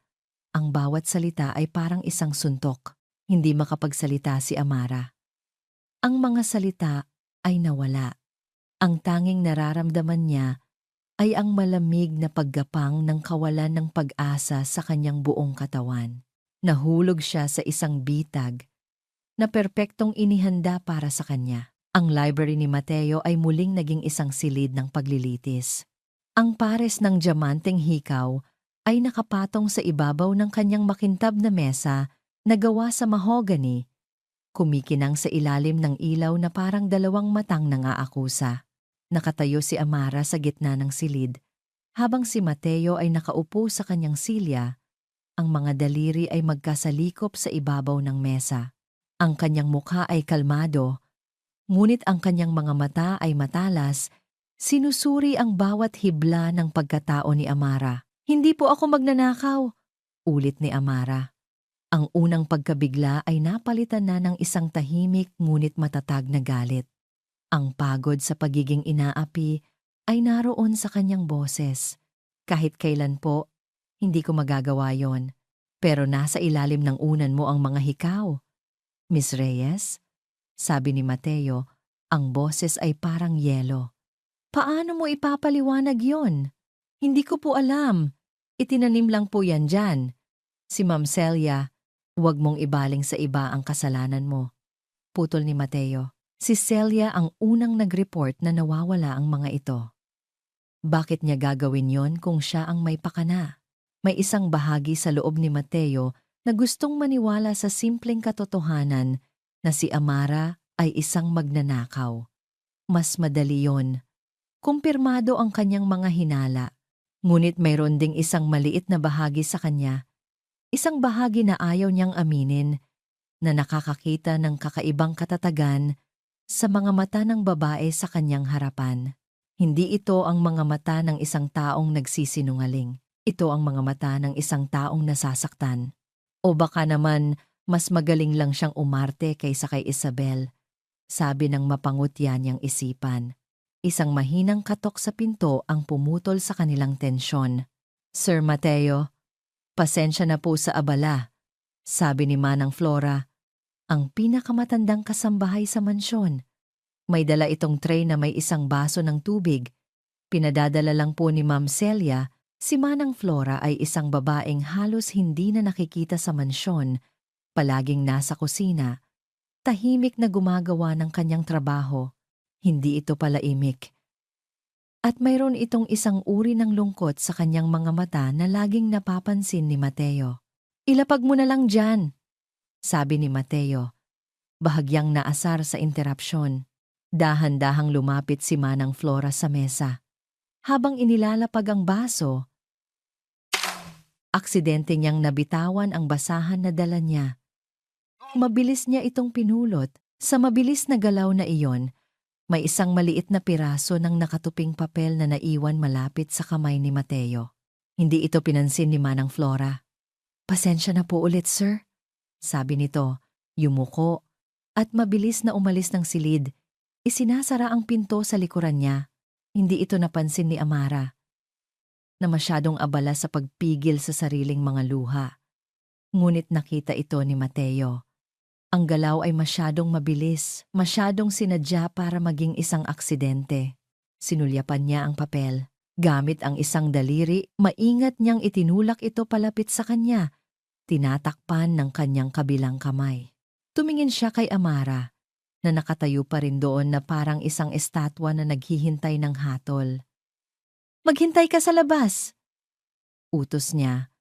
Ang bawat salita ay parang isang suntok. Hindi makapagsalita si Amara. Ang mga salita ay nawala. Ang tanging nararamdaman niya ay ang malamig na paggapang ng kawalan ng pag-asa sa kanyang buong katawan. Nahulog siya sa isang bitag na perpektong inihanda para sa kanya. Ang library ni Mateo ay muling naging isang silid ng paglilitis. Ang pares ng diamanteng hikaw ay nakapatong sa ibabaw ng kanyang makintab na mesa na gawa sa mahogany, kumikinang sa ilalim ng ilaw na parang dalawang matang nangaakusa. Nakatayo si Amara sa gitna ng silid, habang si Mateo ay nakaupo sa kanyang silya, ang mga daliri ay magkasalikop sa ibabaw ng mesa. Ang kanyang mukha ay kalmado, ngunit ang kanyang mga mata ay matalas, sinusuri ang bawat hibla ng pagkatao ni Amara. Hindi po ako magnanakaw, ulit ni Amara. Ang unang pagkabigla ay napalitan na ng isang tahimik ngunit matatag na galit. Ang pagod sa pagiging inaapi ay naroon sa kanyang boses. Kahit kailan po, hindi ko magagawa yon. Pero nasa ilalim ng unan mo ang mga hikaw. Miss Reyes? Sabi ni Mateo, ang boses ay parang yelo. Paano mo ipapaliwanag yon? Hindi ko po alam. Itinanim lang po yan dyan. Si Ma'am Celia, huwag mong ibaling sa iba ang kasalanan mo. Putol ni Mateo. Si Celia ang unang nag-report na nawawala ang mga ito. Bakit niya gagawin yon kung siya ang may pakana? May isang bahagi sa loob ni Mateo na gustong maniwala sa simpleng katotohanan na si Amara ay isang magnanakaw. Mas madali yon. Kumpirmado ang kanyang mga hinala. Ngunit mayroon ding isang maliit na bahagi sa kanya. Isang bahagi na ayaw niyang aminin na nakakakita ng kakaibang katatagan sa mga mata ng babae sa kanyang harapan. Hindi ito ang mga mata ng isang taong nagsisinungaling. Ito ang mga mata ng isang taong nasasaktan. O baka naman, mas magaling lang siyang umarte kaysa kay Isabel, sabi ng mapangutya niyang isipan. Isang mahinang katok sa pinto ang pumutol sa kanilang tensyon. Sir Mateo, pasensya na po sa abala, sabi ni Manang Flora, ang pinakamatandang kasambahay sa mansyon. May dala itong tray na may isang baso ng tubig. Pinadadala lang po ni Ma'am Celia. Si Manang Flora ay isang babaeng halos hindi na nakikita sa mansyon, palaging nasa kusina, tahimik na gumagawa ng kanyang trabaho. Hindi ito palaimik. At mayroon itong isang uri ng lungkot sa kanyang mga mata na laging napapansin ni Mateo. Ilapag mo na lang dyan, sabi ni Mateo. Bahagyang naasar sa interrupsyon. Dahan-dahang lumapit si Manang Flora sa mesa. Habang inilalapag ang baso, aksidente niyang nabitawan ang basahan na dala niya. Mabilis niya itong pinulot. Sa mabilis na galaw na iyon, may isang maliit na piraso ng nakatuping papel na naiwan malapit sa kamay ni Mateo. Hindi ito pinansin ni Manang Flora. Pasensya na po ulit, sir, sabi nito, yumuko, at mabilis na umalis ng silid. Isinasara ang pinto sa likuran niya. Hindi ito napansin ni Amara, na masyadong abala sa pagpigil sa sariling mga luha. Ngunit nakita ito ni Mateo. Ang galaw ay masyadong mabilis, masyadong sinadya para maging isang aksidente. Sinulyapan niya ang papel. Gamit ang isang daliri, maingat niyang itinulak ito palapit sa kanya, tinatakpan ng kanyang kabilang kamay. Tumingin siya kay Amara, na nakatayo pa rin doon na parang isang estatwa na naghihintay ng hatol. Maghintay ka sa labas! Utos niya.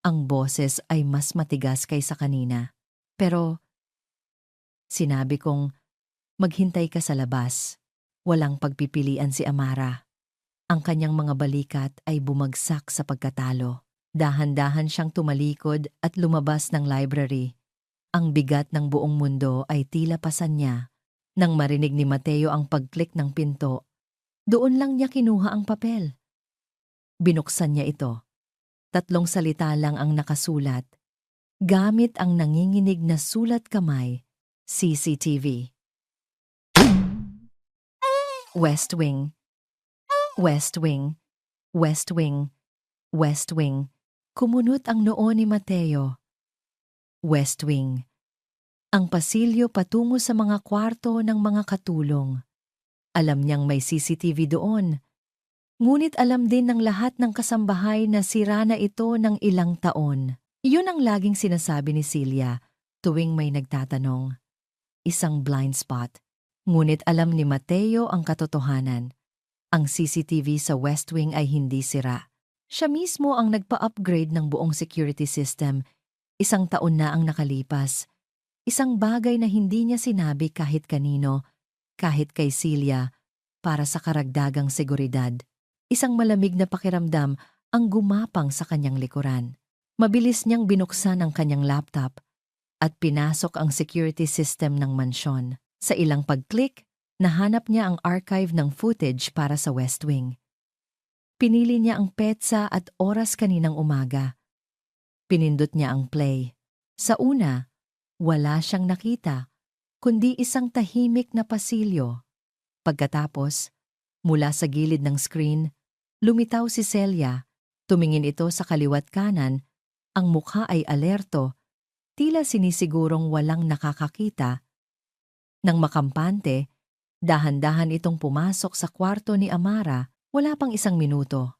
Ang boses ay mas matigas kaysa kanina. Pero, sinabi kong, maghintay ka sa labas. Walang pagpipilian si Amara. Ang kanyang mga balikat ay bumagsak sa pagkatalo. Dahan-dahan siyang tumalikod at lumabas ng library. Ang bigat ng buong mundo ay tila pasan niya. Nang marinig ni Mateo ang pag-click ng pinto, doon lang niya kinuha ang papel. Binuksan niya ito. 3 salita lang ang nakasulat. Gamit ang nanginginig na sulat kamay, CCTV. West Wing, West Wing, West Wing, West Wing. Kumunot ang noo ni Mateo. West Wing. Ang pasilyo patungo sa mga kwarto ng mga katulong. Alam niyang may CCTV doon. Ngunit alam din ng lahat ng kasambahay na sira na ito ng ilang taon. Iyon ang laging sinasabi ni Celia tuwing may nagtatanong. Isang blind spot. Ngunit alam ni Mateo ang katotohanan. Ang CCTV sa West Wing ay hindi sira. Siya mismo ang nagpa-upgrade ng buong security system. 1 taon na ang nakalipas. Isang bagay na hindi niya sinabi kahit kanino, kahit kay Celia, para sa karagdagang seguridad. Isang malamig na pakiramdam ang gumapang sa kanyang likuran. Mabilis niyang binuksan ang kanyang laptop at pinasok ang security system ng mansyon. Sa ilang pag-click, nahanap niya ang archive ng footage para sa West Wing. Pinili niya ang petsa at oras kaninang umaga. Pinindot niya ang play. Sa una, wala siyang nakita, kundi isang tahimik na pasilyo. Pagkatapos, mula sa gilid ng screen, lumitaw si Celia. Tumingin ito sa kaliwat kanan, ang mukha ay alerto, tila sinisigurong walang nakakakita. Nang makampante, dahan-dahan itong pumasok sa kwarto ni Amara. Wala pang 1 minuto.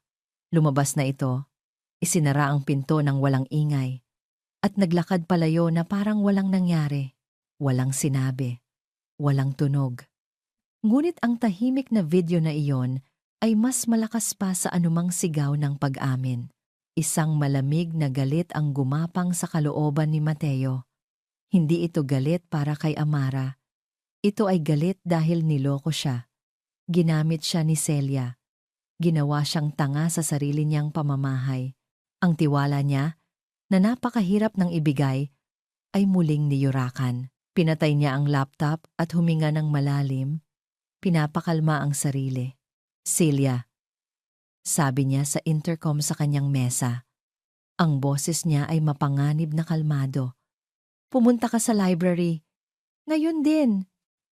Lumabas na ito, isinara ang pinto ng walang ingay, at naglakad palayo na parang walang nangyari, walang sinabi, walang tunog. Ngunit ang tahimik na video na iyon ay mas malakas pa sa anumang sigaw ng pag-amin. Isang malamig na galit ang gumapang sa kalooban ni Mateo. Hindi ito galit para kay Amara. Ito ay galit dahil niloko siya. Ginamit siya ni Celia. Ginawa siyang tanga sa sarili niyang pamamahay. Ang tiwala niya, na napakahirap ng ibigay, ay muling niyurakan. Pinatay niya ang laptop at huminga ng malalim. Pinapakalma ang sarili. Celia, sabi niya sa intercom sa kanyang mesa. Ang boses niya ay mapanganib na kalmado. Pumunta ka sa library. Ngayon din.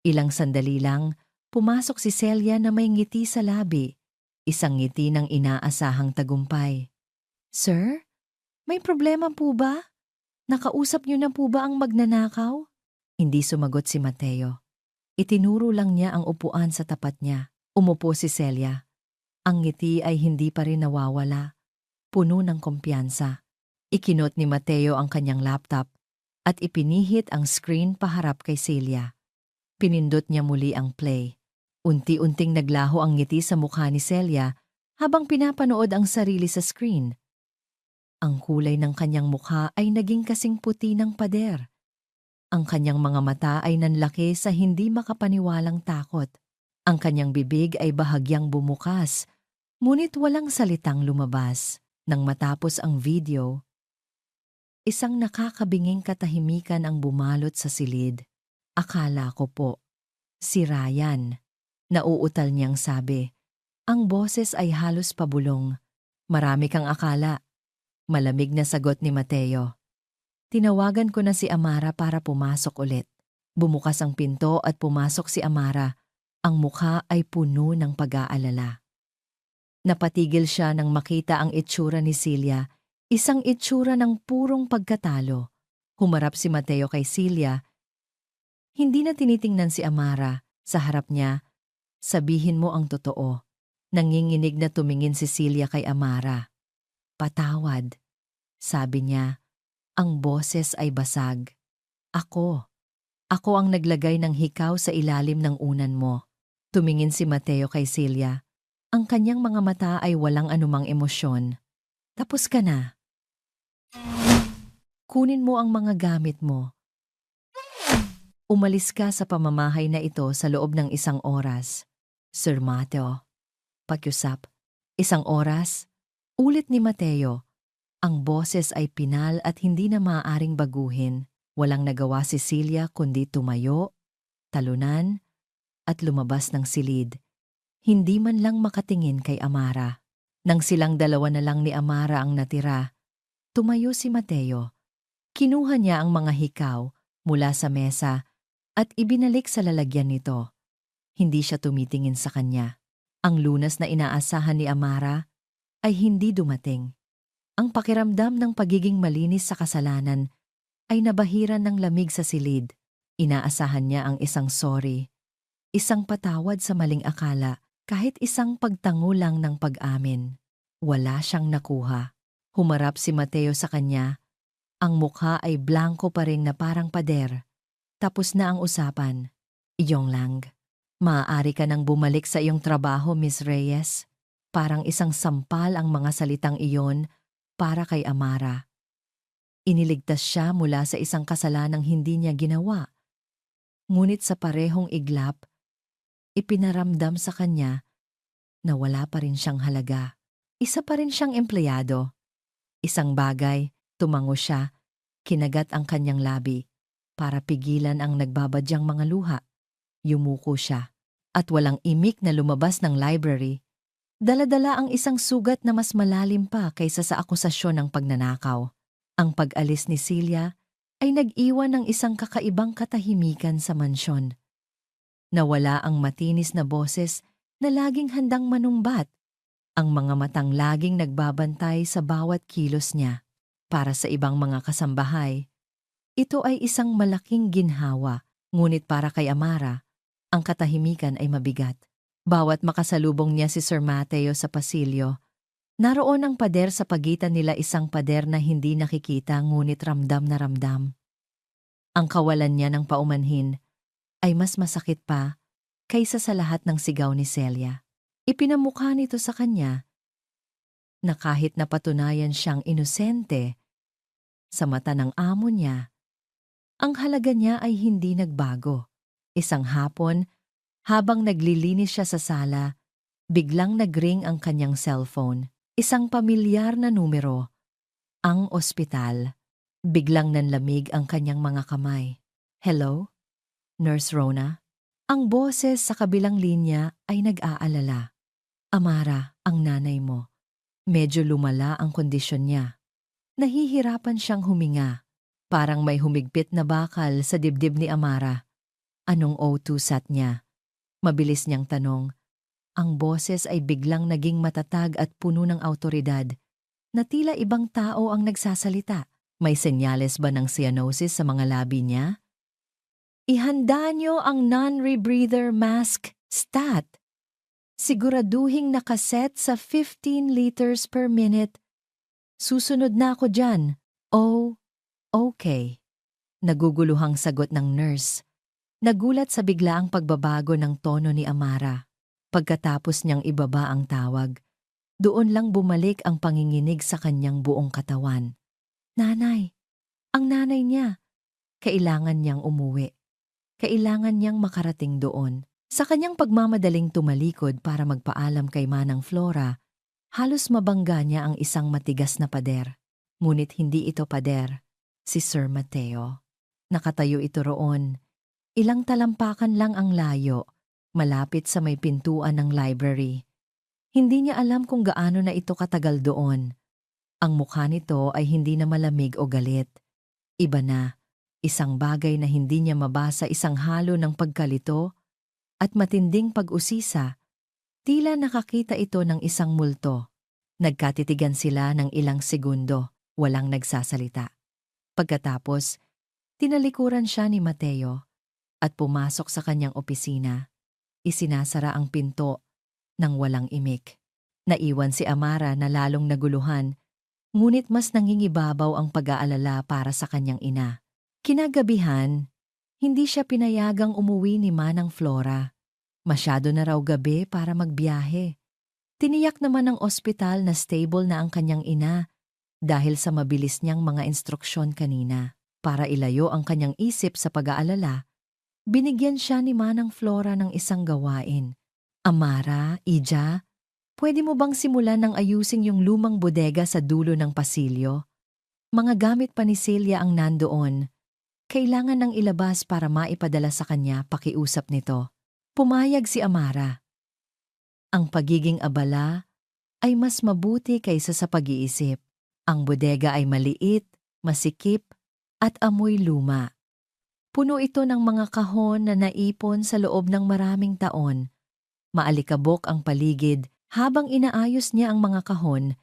Ilang sandali lang, pumasok si Celia na may ngiti sa labi. Isang ngiti ng inaasahang tagumpay. Sir, may problema po ba? Nakausap niyo na po ba ang magnanakaw? Hindi sumagot si Mateo. Itinuro lang niya ang upuan sa tapat niya. Umupo si Celia. Ang ngiti ay hindi pa rin nawawala. Puno ng kumpiyansa. Ikinot ni Mateo ang kanyang laptop at ipinihit ang screen paharap kay Celia. Pinindot niya muli ang play. Unti-unting naglaho ang ngiti sa mukha ni Celia habang pinapanood ang sarili sa screen. Ang kulay ng kanyang mukha ay naging kasing puti ng pader. Ang kanyang mga mata ay nanlaki sa hindi makapaniwalang takot. Ang kanyang bibig ay bahagyang bumukas, ngunit walang salitang lumabas. Nang matapos ang video, isang nakakabinging katahimikan ang bumalot sa silid. Akala ko po, si Ryan. Nauutal niyang sabi. Ang boses ay halos pabulong. Marami kang akala. Malamig na sagot ni Mateo. Tinawagan ko na si Amara para pumasok ulit. Bumukas ang pinto at pumasok si Amara. Ang mukha ay puno ng pag-aalala. Napatigil siya nang makita ang itsura ni Celia. Isang itsura ng purong pagkatalo. Humarap si Mateo kay Celia. Hindi na tinitingnan si Amara. Sa harap niya, sabihin mo ang totoo. Nanginginig na tumingin si Celia kay Amara. Patawad, sabi niya. Ang boses ay basag. Ako ang naglagay ng hikaw sa ilalim ng unan mo. Tumingin si Mateo kay Celia. Ang kanyang mga mata ay walang anumang emosyon. Tapos ka na. Kunin mo ang mga gamit mo. Umalis ka sa pamamahay na ito sa loob ng 1 oras. Sir Mateo. Pakiusap. 1 oras? Ulit ni Mateo. Ang boses ay pinal at hindi na maaaring baguhin. Walang nagawa si Celia kundi tumayo, talunan, at lumabas ng silid. Hindi man lang makatingin kay Amara. Nang silang dalawa na lang ni Amara ang natira, tumayo si Mateo. Kinuha niya ang mga hikaw mula sa mesa at ibinalik sa lalagyan nito. Hindi siya tumitingin sa kanya. Ang lunas na inaasahan ni Amara ay hindi dumating. Ang pakiramdam ng pagiging malinis sa kasalanan ay nabahiran ng lamig sa silid. Inaasahan niya ang isang sorry, isang patawad sa maling akala, kahit isang pagtango lang ng pag-amin. Wala siyang nakuha. Humarap si Mateo sa kanya. Ang mukha ay blanko pa rin na parang pader. Tapos na ang usapan. Iyong lang. Maaari ka nang bumalik sa iyong trabaho, Miss Reyes. Parang isang sampal ang mga salitang iyon para kay Amara. Iniligtas siya mula sa isang kasalanang hindi niya ginawa. Ngunit sa parehong iglap, ipinaramdam sa kanya na wala pa rin siyang halaga. Isa pa rin siyang empleyado. Isang bagay, tumango siya, kinagat ang kanyang labi para pigilan ang nagbabadyang mga luha. Yumuko siya at walang imik na lumabas ng library. Dala-dala ang isang sugat na mas malalim pa kaysa sa akusasyon ng pagnanakaw. Ang pag-alis ni Celia ay nag-iwan ng isang kakaibang katahimikan sa mansyon. Nawala ang matinis na boses na laging handang manumbat. Ang mga matang laging nagbabantay sa bawat kilos niya. Para sa ibang mga kasambahay, ito ay isang malaking ginhawa, ngunit para kay Amara, ang katahimikan ay mabigat. Bawat makasalubong niya si Sir Mateo sa pasilyo, naroon ang pader sa pagitan nila, isang pader na hindi nakikita ngunit ramdam na ramdam. Ang kawalan niya ng paumanhin ay mas masakit pa kaysa sa lahat ng sigaw ni Celia. Ipinamukha nito sa kanya na kahit napatunayan siyang inosente sa mata ng amo niya, ang halaga niya ay hindi nagbago. Isang hapon, habang naglilinis siya sa sala, biglang nagring ang kanyang cellphone. Isang pamilyar na numero. Ang ospital. Biglang nanlamig ang kanyang mga kamay. Hello? Nurse Rona? Ang boses sa kabilang linya ay nag-aalala. Amara, ang nanay mo. Medyo lumala ang kondisyon niya. Nahihirapan siyang huminga. Parang may humigpit na bakal sa dibdib ni Amara. Anong O2 sat niya? Mabilis niyang tanong. Ang boses ay biglang naging matatag at puno ng autoridad, na tila ibang tao ang nagsasalita. May senyales ba ng cyanosis sa mga labi niya? Ihanda niyo ang non-rebreather mask stat. Siguraduhing nakaset sa 15 liters per minute. Susunod na ako dyan. Oh, okay. Naguguluhang sagot ng nurse. Nagulat sa biglaang pagbabago ng tono ni Amara. Pagkatapos niyang ibaba ang tawag, doon lang bumalik ang panginginig sa kanyang buong katawan. Nanay, ang nanay niya. Kailangan niyang umuwi. Kailangan niyang makarating doon. Sa kanyang pagmamadaling tumalikod para magpaalam kay Manang Flora, halos mabangga niya ang isang matigas na pader. Ngunit hindi ito pader, si Sir Mateo. Nakatayo ito roon. Ilang talampakan lang ang layo, malapit sa may pintuan ng library. Hindi niya alam kung gaano na ito katagal doon. Ang mukha nito ay hindi na malamig o galit. Iba na, isang bagay na hindi niya mabasa, isang halo ng pagkalito at matinding pag-usisa. Tila nakakita ito ng isang multo. Nagkatitigan sila ng ilang segundo, walang nagsasalita. Pagkatapos, tinalikuran siya ni Mateo at pumasok sa kanyang opisina. Isinasara ang pinto nang walang imik. Naiwan si Amara na lalong naguluhan, ngunit mas nangingibabaw ang pag-aalala para sa kanyang ina. Kinagabihan, hindi siya pinayagang umuwi ni Manang Flora. Masyado na raw gabi para magbiyahe. Tiniyak naman ng ospital na stable na ang kanyang ina dahil sa mabilis niyang mga instruksyon kanina. Para ilayo ang kanyang isip sa pag-aalala, binigyan siya ni Manang Flora ng isang gawain. Amara, Ija, pwede mo bang simulan ng ayusin yung lumang bodega sa dulo ng pasilyo? Mga gamit pa ni Celia ang nandoon. Kailangan nang ilabas para maipadala sa kanya, pakiusap nito. Pumayag si Amara. Ang pagiging abala ay mas mabuti kaysa sa pag-iisip. Ang bodega ay maliit, masikip, at amoy luma. Puno ito ng mga kahon na naipon sa loob ng maraming taon. Maalikabok ang paligid habang inaayos niya ang mga kahon.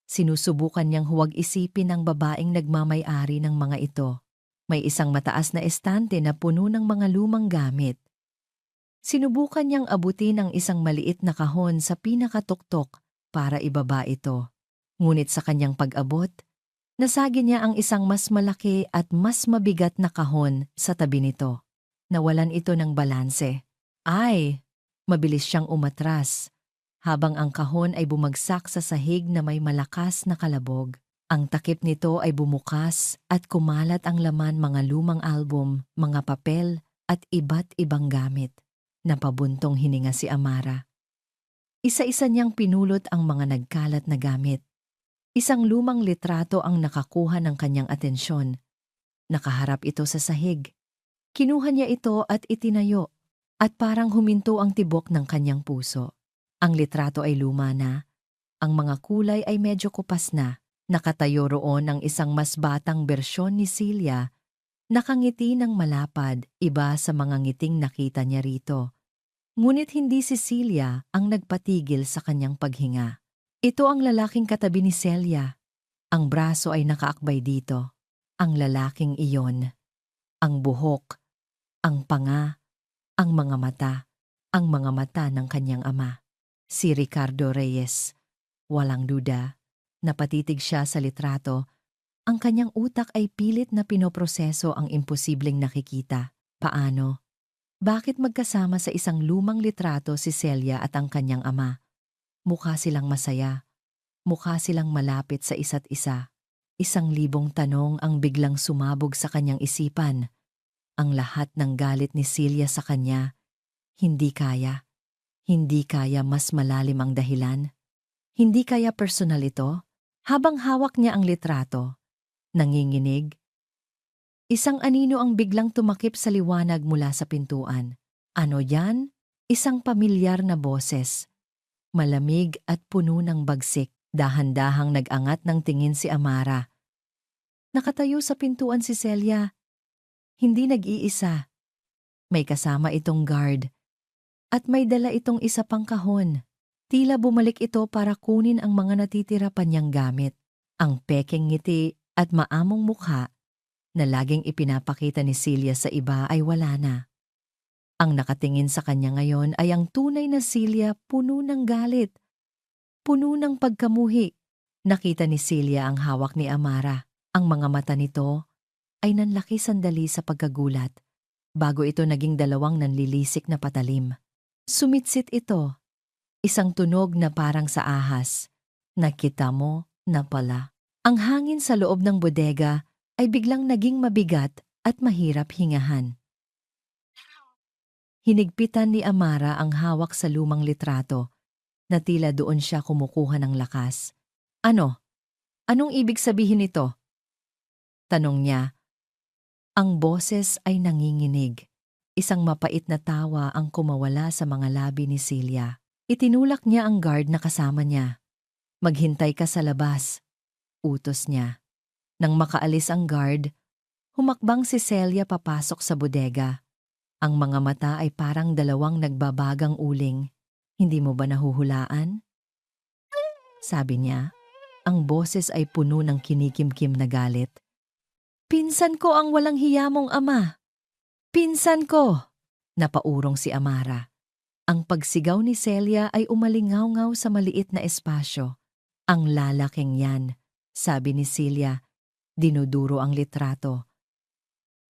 Sinusubukan niyang huwag isipin ng babaeng nagmamay-ari ng mga ito. May isang mataas na estante na puno ng mga lumang gamit. Sinubukan niyang abutin ang isang maliit na kahon sa pinakatuktok para ibaba ito. Ngunit sa kanyang pag-abot, nasagi niya ang isang mas malaki at mas mabigat na kahon sa tabi nito. Nawalan ito ng balanse. Ay! Mabilis siyang umatras, habang ang kahon ay bumagsak sa sahig na may malakas na kalabog. Ang takip nito ay bumukas at kumalat ang laman mga lumang album, mga papel at iba't ibang gamit. Napabuntong hininga si Amara. Isa-isa niyang pinulot ang mga nagkalat na gamit. Isang lumang litrato ang nakakuha ng kanyang atensyon. Nakaharap ito sa sahig. Kinuha niya ito at itinayo, at parang huminto ang tibok ng kanyang puso. Ang litrato ay luma na, ang mga kulay ay medyo kupas na. Nakatayo roon ang isang mas batang bersyon ni Celia, nakangiti ng malapad, iba sa mga ngiting nakita niya rito. Ngunit hindi si Celia ang nagpatigil sa kanyang paghinga. Ito ang lalaking katabi ni Celia. Ang braso ay nakaakbay dito. Ang lalaking iyon. Ang buhok, ang panga, ang mga mata ng kanyang ama. Si Ricardo Reyes. Walang duda, napatitig siya sa litrato. Ang kanyang utak ay pilit na pinoproseso ang imposibleng nakikita. Paano? Bakit magkasama sa isang lumang litrato si Celia at ang kanyang ama? Mukha silang masaya. Mukha silang malapit sa isa't isa. 1,000 tanong ang biglang sumabog sa kanyang isipan. Ang lahat ng galit ni Celia sa kanya, hindi kaya. Hindi kaya mas malalim ang dahilan. Hindi kaya personal ito. Habang hawak niya ang litrato, nanginginig. Isang anino ang biglang tumakip sa liwanag mula sa pintuan. Ano yan? Isang pamilyar na boses. Malamig at puno ng bagsik. Dahan-dahang nag-angat ng tingin si Amara. Nakatayo sa pintuan si Celia. Hindi nag-iisa. May kasama itong guard. At may dala itong isa pang kahon. Tila bumalik ito para kunin ang mga natitira pa niyang gamit. Ang pekeng ngiti at maamong mukha na laging ipinapakita ni Celia sa iba ay wala na. Ang nakatingin sa kanya ngayon ay ang tunay na Celia, puno ng galit. Puno ng pagkamuhi. Nakita ni Celia ang hawak ni Amara. Ang mga mata nito ay nanlaki sandali sa pagkagulat, bago ito naging dalawang nanlilisik na patalim. Sumitsit ito, isang tunog na parang sa ahas. Nakita mo na pala. Ang hangin sa loob ng bodega ay biglang naging mabigat at mahirap hingahan. Hinigpitan ni Amara ang hawak sa lumang litrato, na tila doon siya kumukuha ng lakas. Ano? Anong ibig sabihin nito? Tanong niya. Ang boses ay nanginginig. Isang mapait na tawa ang kumawala sa mga labi ni Celia. Itinulak niya ang guard na kasama niya. Maghintay ka sa labas. Utos niya. Nang makaalis ang guard, humakbang si Celia papasok sa bodega. Ang mga mata ay parang dalawang nagbabagang uling. Hindi mo ba nahuhulaan? Sabi niya. Ang boses ay puno ng kinikimkim na galit. Pinsan ko ang walang hiya mong ama. Pinsan ko! Napaurong si Amara. Ang pagsigaw ni Celia ay umalingaw-ngaw sa maliit na espasyo. Ang lalaking yan, sabi ni Celia. Dinuduro ang litrato.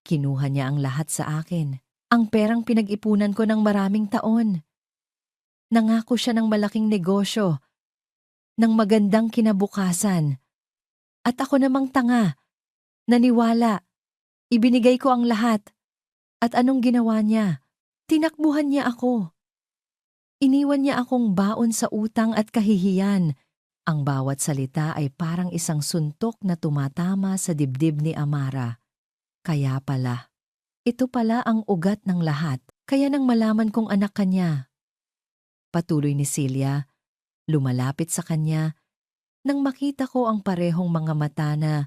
Kinuha niya ang lahat sa akin. Ang perang pinag-ipunan ko ng maraming taon. Nangako siya ng malaking negosyo, ng magandang kinabukasan. At ako namang tanga. Naniwala. Ibinigay ko ang lahat. At anong ginawa niya? Tinakbuhan niya ako. Iniwan niya akong baon sa utang at kahihiyan. Ang bawat salita ay parang isang suntok na tumatama sa dibdib ni Amara. Kaya pala. Ito pala ang ugat ng lahat. Kaya nang malaman kong anak ka niya. Patuloy ni Celia, lumalapit sa kanya, nang makita ko ang parehong mga mata na,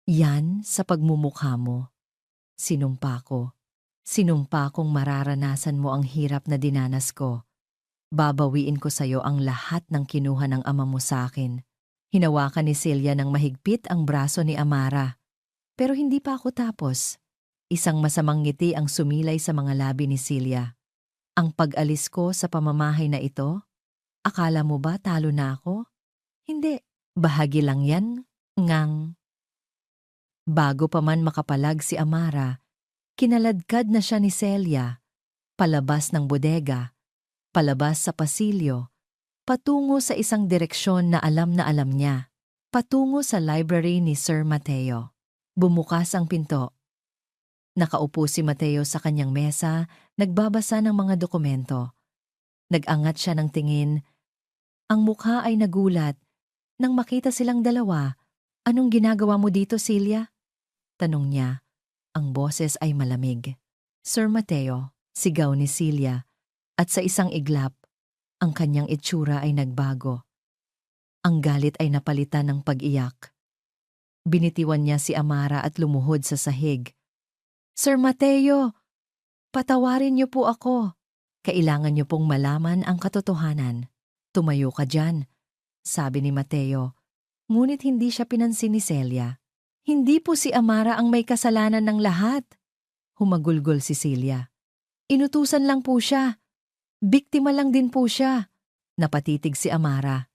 yan sa pagmumukha mo. Sinumpa ko. Sinumpa kong mararanasan mo ang hirap na dinanas ko. Babawiin ko sa'yo ang lahat ng kinuha ng ama mo sa akin. Hinawakan ni Celia ng mahigpit ang braso ni Amara. Pero hindi pa ako tapos. Isang masamang ngiti ang sumilay sa mga labi ni Celia. Ang pag-alis ko sa pamamahay na ito? Akala mo ba talo na ako? Hindi. Bahagi lang yan, ngang. Bago pa man makapalag si Amara, kinaladkad na siya ni Celia, palabas ng bodega, palabas sa pasilyo, patungo sa isang direksyon na alam niya, patungo sa library ni Sir Mateo. Bumukas ang pinto. Nakaupo si Mateo sa kanyang mesa, nagbabasa ng mga dokumento. Nag-angat siya ng tingin. Ang mukha ay nagulat. Nang makita silang dalawa, "Anong ginagawa mo dito, Celia?" Tanong niya. Ang boses ay malamig. "Sir Mateo," sigaw ni Celia, at sa isang iglap, ang kanyang itsura ay nagbago. Ang galit ay napalitan ng pag-iyak. Binitiwan niya si Amara at lumuhod sa sahig. "Sir Mateo, patawarin niyo po ako. Kailangan niyo pong malaman ang katotohanan." "Tumayo ka dyan," sabi ni Mateo. Ngunit hindi siya pinansin ni Celia. "Hindi po si Amara ang may kasalanan ng lahat," humagulgol si Celia. "Inutusan lang po siya. Biktima lang din po siya." Napatitig si Amara.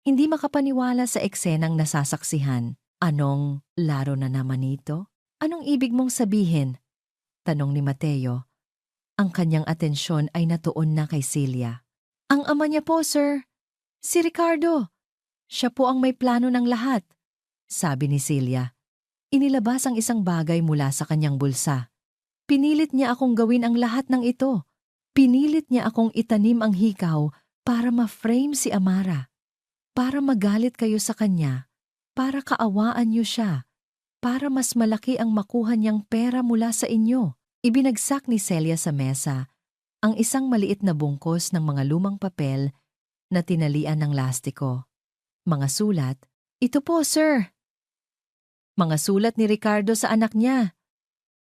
Hindi makapaniwala sa eksenang nasasaksihan. "Anong laro na naman ito? Anong ibig mong sabihin?" tanong ni Mateo. Ang kanyang atensyon ay natuon na kay Celia. "Ang ama niya po, sir. Si Ricardo. Siya po ang may plano ng lahat," sabi ni Celia. Inilabas ang isang bagay mula sa kanyang bulsa. "Pinilit niya akong gawin ang lahat ng ito. Pinilit niya akong itanim ang hikaw para ma-frame si Amara. Para magalit kayo sa kanya. Para kaawaan niyo siya. Para mas malaki ang makuha niyang pera mula sa inyo." Ibinagsak ni Celia sa mesa ang isang maliit na bungkos ng mga lumang papel na tinalian ng lastiko. Mga sulat. "Ito po, sir. Mga sulat ni Ricardo sa anak niya.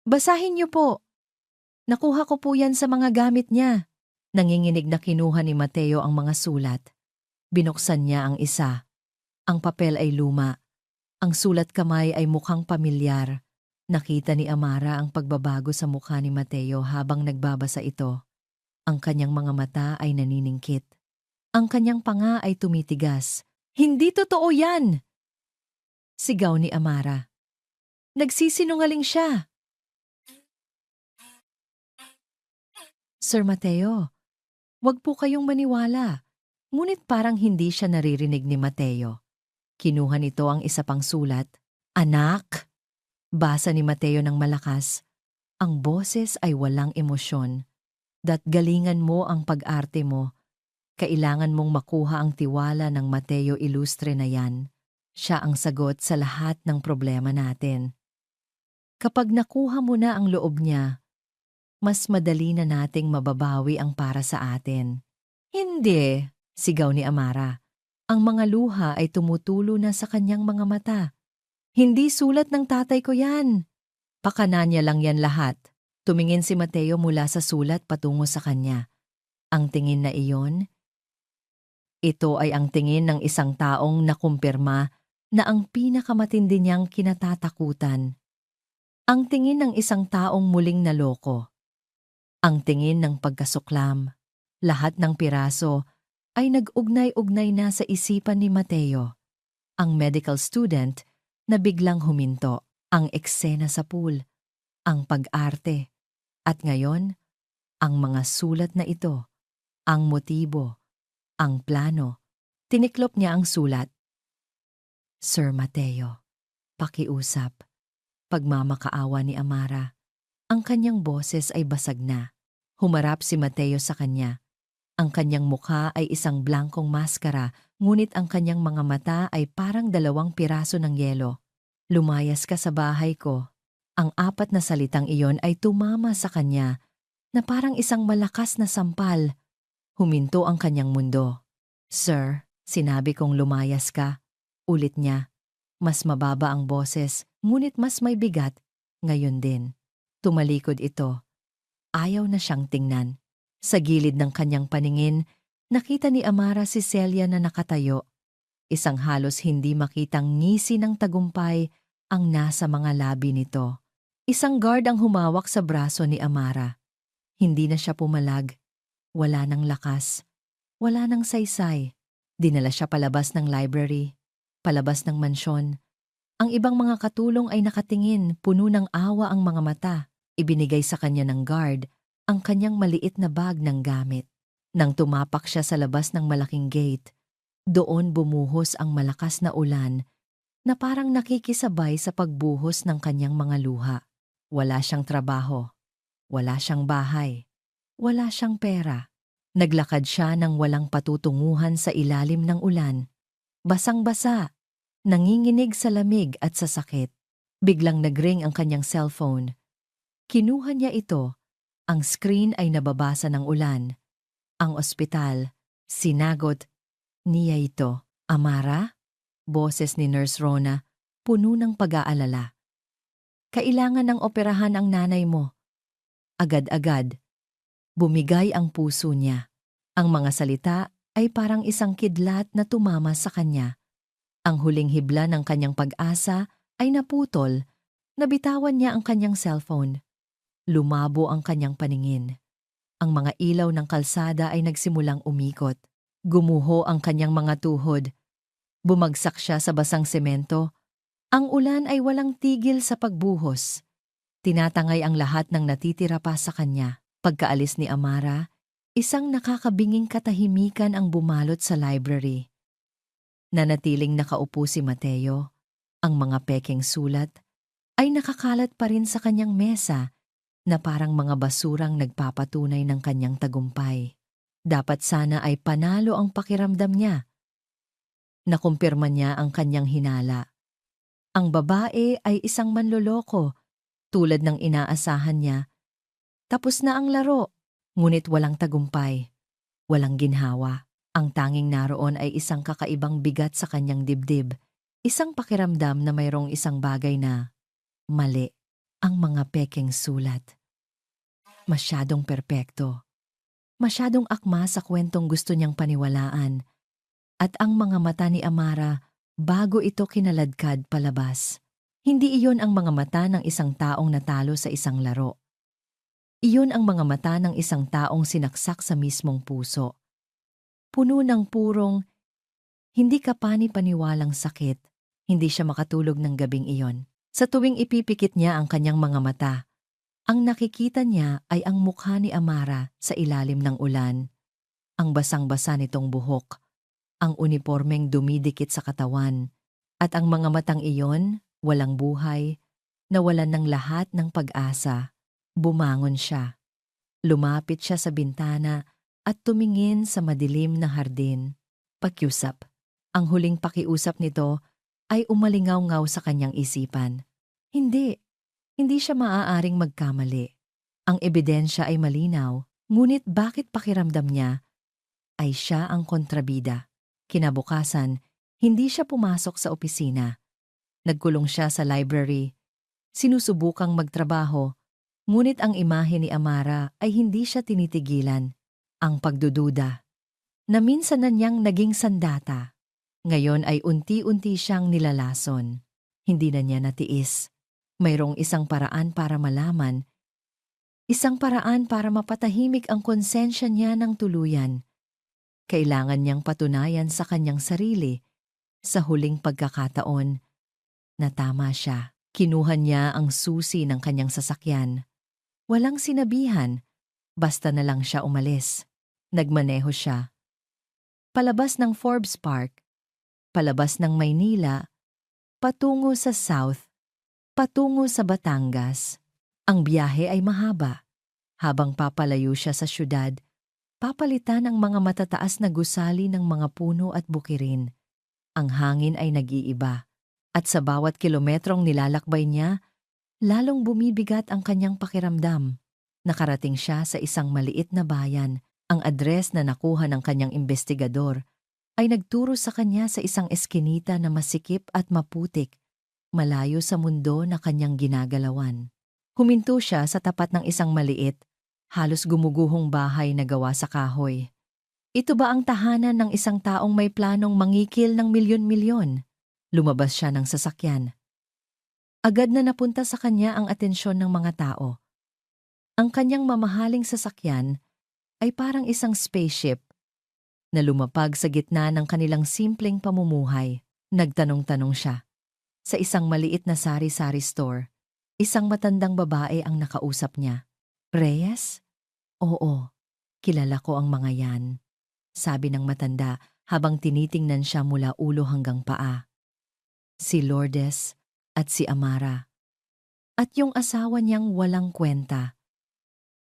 Basahin niyo po. Nakuha ko po yan sa mga gamit niya." Nanginginig na kinuha ni Mateo ang mga sulat. Binuksan niya ang isa. Ang papel ay luma. Ang sulat kamay ay mukhang pamilyar. Nakita ni Amara ang pagbabago sa mukha ni Mateo habang nagbabasa ito. Ang kanyang mga mata ay naniningkit. Ang kanyang panga ay tumitigas. "Hindi totoo yan!" sigaw ni Amara. "Nagsisinungaling siya." "Sir Mateo, wag po kayong maniwala." Ngunit parang hindi siya naririnig ni Mateo. Kinuha nito ang isa pang sulat. "Anak!" Basa ni Mateo ng malakas. Ang boses ay walang emosyon. "Galingan mo ang pag-arte mo. Kailangan mong makuha ang tiwala ng Mateo Ilustre na yan. Siya ang sagot sa lahat ng problema natin. Kapag nakuha mo na ang loob niya, mas madali na nating mababawi ang para sa atin." "Hindi," sigaw ni Amara. Ang mga luha ay tumutulo na sa kanyang mga mata. "Hindi sulat ng tatay ko yan. Pakana niya lang yan lahat." Tumingin si Mateo mula sa sulat patungo sa kanya. Ang tingin na iyon, ito ay ang tingin ng isang taong nakumpirma na ang pinakamatindi niyang kinatatakutan. Ang tingin ng isang taong muling naloko. Ang tingin ng pagkasuklam. Lahat ng piraso ay nag-ugnay-ugnay na sa isipan ni Mateo. Ang medical student na biglang huminto. Ang eksena sa pool. Ang pag-arte. At ngayon, ang mga sulat na ito. Ang motibo. Ang plano. Tiniklop niya ang sulat. "Sir Mateo, pakiusap." Pagmamakaawa ni Amara. Ang kanyang boses ay basag na. Humarap si Mateo sa kanya. Ang kanyang mukha ay isang blankong maskara, ngunit ang kanyang mga mata ay parang 2 piraso ng yelo. "Lumayas ka sa bahay ko." Ang 4 na salitang iyon ay tumama sa kanya na parang isang malakas na sampal. Huminto ang kanyang mundo. "Sir, sinabi kong lumayas ka." Ulit niya. Mas mababa ang boses, ngunit mas may bigat. Ngayon din. Tumalikod ito. ayaw na siyang tingnan. Sa gilid ng kanyang paningin, nakita ni Amara si Celia na nakatayo. Isang halos hindi makitang ngisi ng tagumpay ang nasa mga labi nito. Isang guard ang humawak sa braso ni Amara. Hindi na siya pumalag. Wala ng lakas. Wala ng saysay. Dinala siya palabas ng library, palabas ng mansyon. Ang ibang mga katulong ay nakatingin, puno ng awa ang mga mata. Ibinigay sa kanya ng guard ang kanyang maliit na bag ng gamit. Nang tumapak siya sa labas ng malaking gate, doon bumuhos ang malakas na ulan na parang nakikisabay sa pagbuhos ng kanyang mga luha. Wala siyang trabaho, wala siyang bahay, wala siyang pera. Naglakad siya ng walang patutunguhan sa ilalim ng ulan. Basang-basa, nanginginig sa lamig at sa sakit. Biglang nagring ang kanyang cellphone. Kinuha niya ito. Ang screen ay nababasa ng ulan. Ang ospital, sinagot niya ito. Amara? Boses ni Nurse Rona, puno ng pag-aalala. Kailangan ng operahan ang nanay mo. Agad-agad. Bumigay ang puso niya. Ang mga salita ay parang isang kidlat na tumama sa kanya. Ang huling hibla ng kanyang pag-asa ay naputol. Nabitawan niya ang kanyang cellphone. Lumabo ang kanyang paningin. Ang mga ilaw ng kalsada ay nagsimulang umikot. Gumuho ang kanyang mga tuhod. Bumagsak siya sa basang semento. Ang ulan ay walang tigil sa pagbuhos. Tinatangay ang lahat ng natitira pa sa kanya. Pagkaalis ni Amara, isang nakakabinging katahimikan ang bumalot sa library. Nanatiling nakaupo si Mateo. Ang mga pekeng sulat ay nakakalat pa rin sa kanyang mesa na parang mga basurang nagpapatunay ng kanyang tagumpay. Dapat sana ay panalo ang pakiramdam niya. Nakumpirma niya ang kanyang hinala. Ang babae ay isang manloloko, tulad ng inaasahan niya. Tapos na ang laro, ngunit walang tagumpay, walang ginhawa. Ang tanging naroon ay isang kakaibang bigat sa kanyang dibdib, isang pakiramdam na mayroong isang bagay na mali. Ang mga pekeng sulat. Masyadong perpekto. Masyadong akma sa kwentong gusto niyang paniwalaan. At ang mga mata ni Amara bago ito kinaladkad palabas. Hindi iyon ang mga mata ng isang taong natalo sa isang laro. Iyon ang mga mata ng isang taong sinaksak sa mismong puso. Puno ng purong, hindi ka pani-paniwalang sakit. Hindi siya makatulog ng gabing iyon. Sa tuwing ipipikit niya ang kanyang mga mata, ang nakikita niya ay ang mukha ni Amara sa ilalim ng ulan. Ang basang-basa nitong buhok, ang unipormeng dumidikit sa katawan, at ang mga matang iyon, walang buhay, nawalan ng lahat ng pag-asa. Bumangon siya. Lumapit siya sa bintana at tumingin sa madilim na hardin. Pakiusap. Ang huling pakiusap nito ay umalingaw-ngaw sa kanyang isipan. Hindi siya maaaring magkamali. Ang ebidensya ay malinaw, ngunit bakit pakiramdam niya ay siya ang kontrabida? Kinabukasan, hindi siya pumasok sa opisina. Nagkulong siya sa library. Sinusubukang magtrabaho, ngunit ang imahe ni Amara ay hindi siya tinitigilan. Ang pagdududa, na minsan na niyang naging sandata, ngayon ay unti-unti siyang nilalason. Hindi na niya natiis. Mayroong isang paraan para malaman, isang paraan para mapatahimik ang konsensya niya ng tuluyan. Kailangan niyang patunayan sa kanyang sarili, sa huling pagkakataon, na tama siya. Kinuha niya ang susi ng kanyang sasakyan. Walang sinabihan, basta na lang siya umalis. Nagmaneho siya. Palabas ng Forbes Park, palabas ng Maynila, patungo sa South, patungo sa Batangas. Ang biyahe ay mahaba. Habang papalayo siya sa syudad, papalitan ang mga matataas na gusali ng mga puno at bukirin. Ang hangin ay nag-iiba, at sa bawat kilometrong nilalakbay niya, lalong bumibigat ang kanyang pakiramdam. Nakarating siya sa isang maliit na bayan. Ang address na nakuha ng kanyang investigador ay nagturo sa kanya sa isang eskinita na masikip at maputik, malayo sa mundo na kanyang ginagalawan. Huminto siya sa tapat ng isang maliit, halos gumuguhong bahay na gawa sa kahoy. Ito ba ang tahanan ng isang taong may planong mangikil ng milyon-milyon? Lumabas siya ng sasakyan. Agad na napunta sa kanya ang atensyon ng mga tao. Ang kanyang mamahaling sasakyan ay parang isang spaceship na lumapag sa gitna ng kanilang simpleng pamumuhay. Nagtanong-tanong siya. Sa isang maliit na sari-sari store, isang matandang babae ang nakausap niya. Reyes? Oo, kilala ko ang mga yan, sabi ng matanda habang tinitingnan siya mula ulo hanggang paa. Si Lourdes at si Amara. At yung asawa niyang walang kwenta.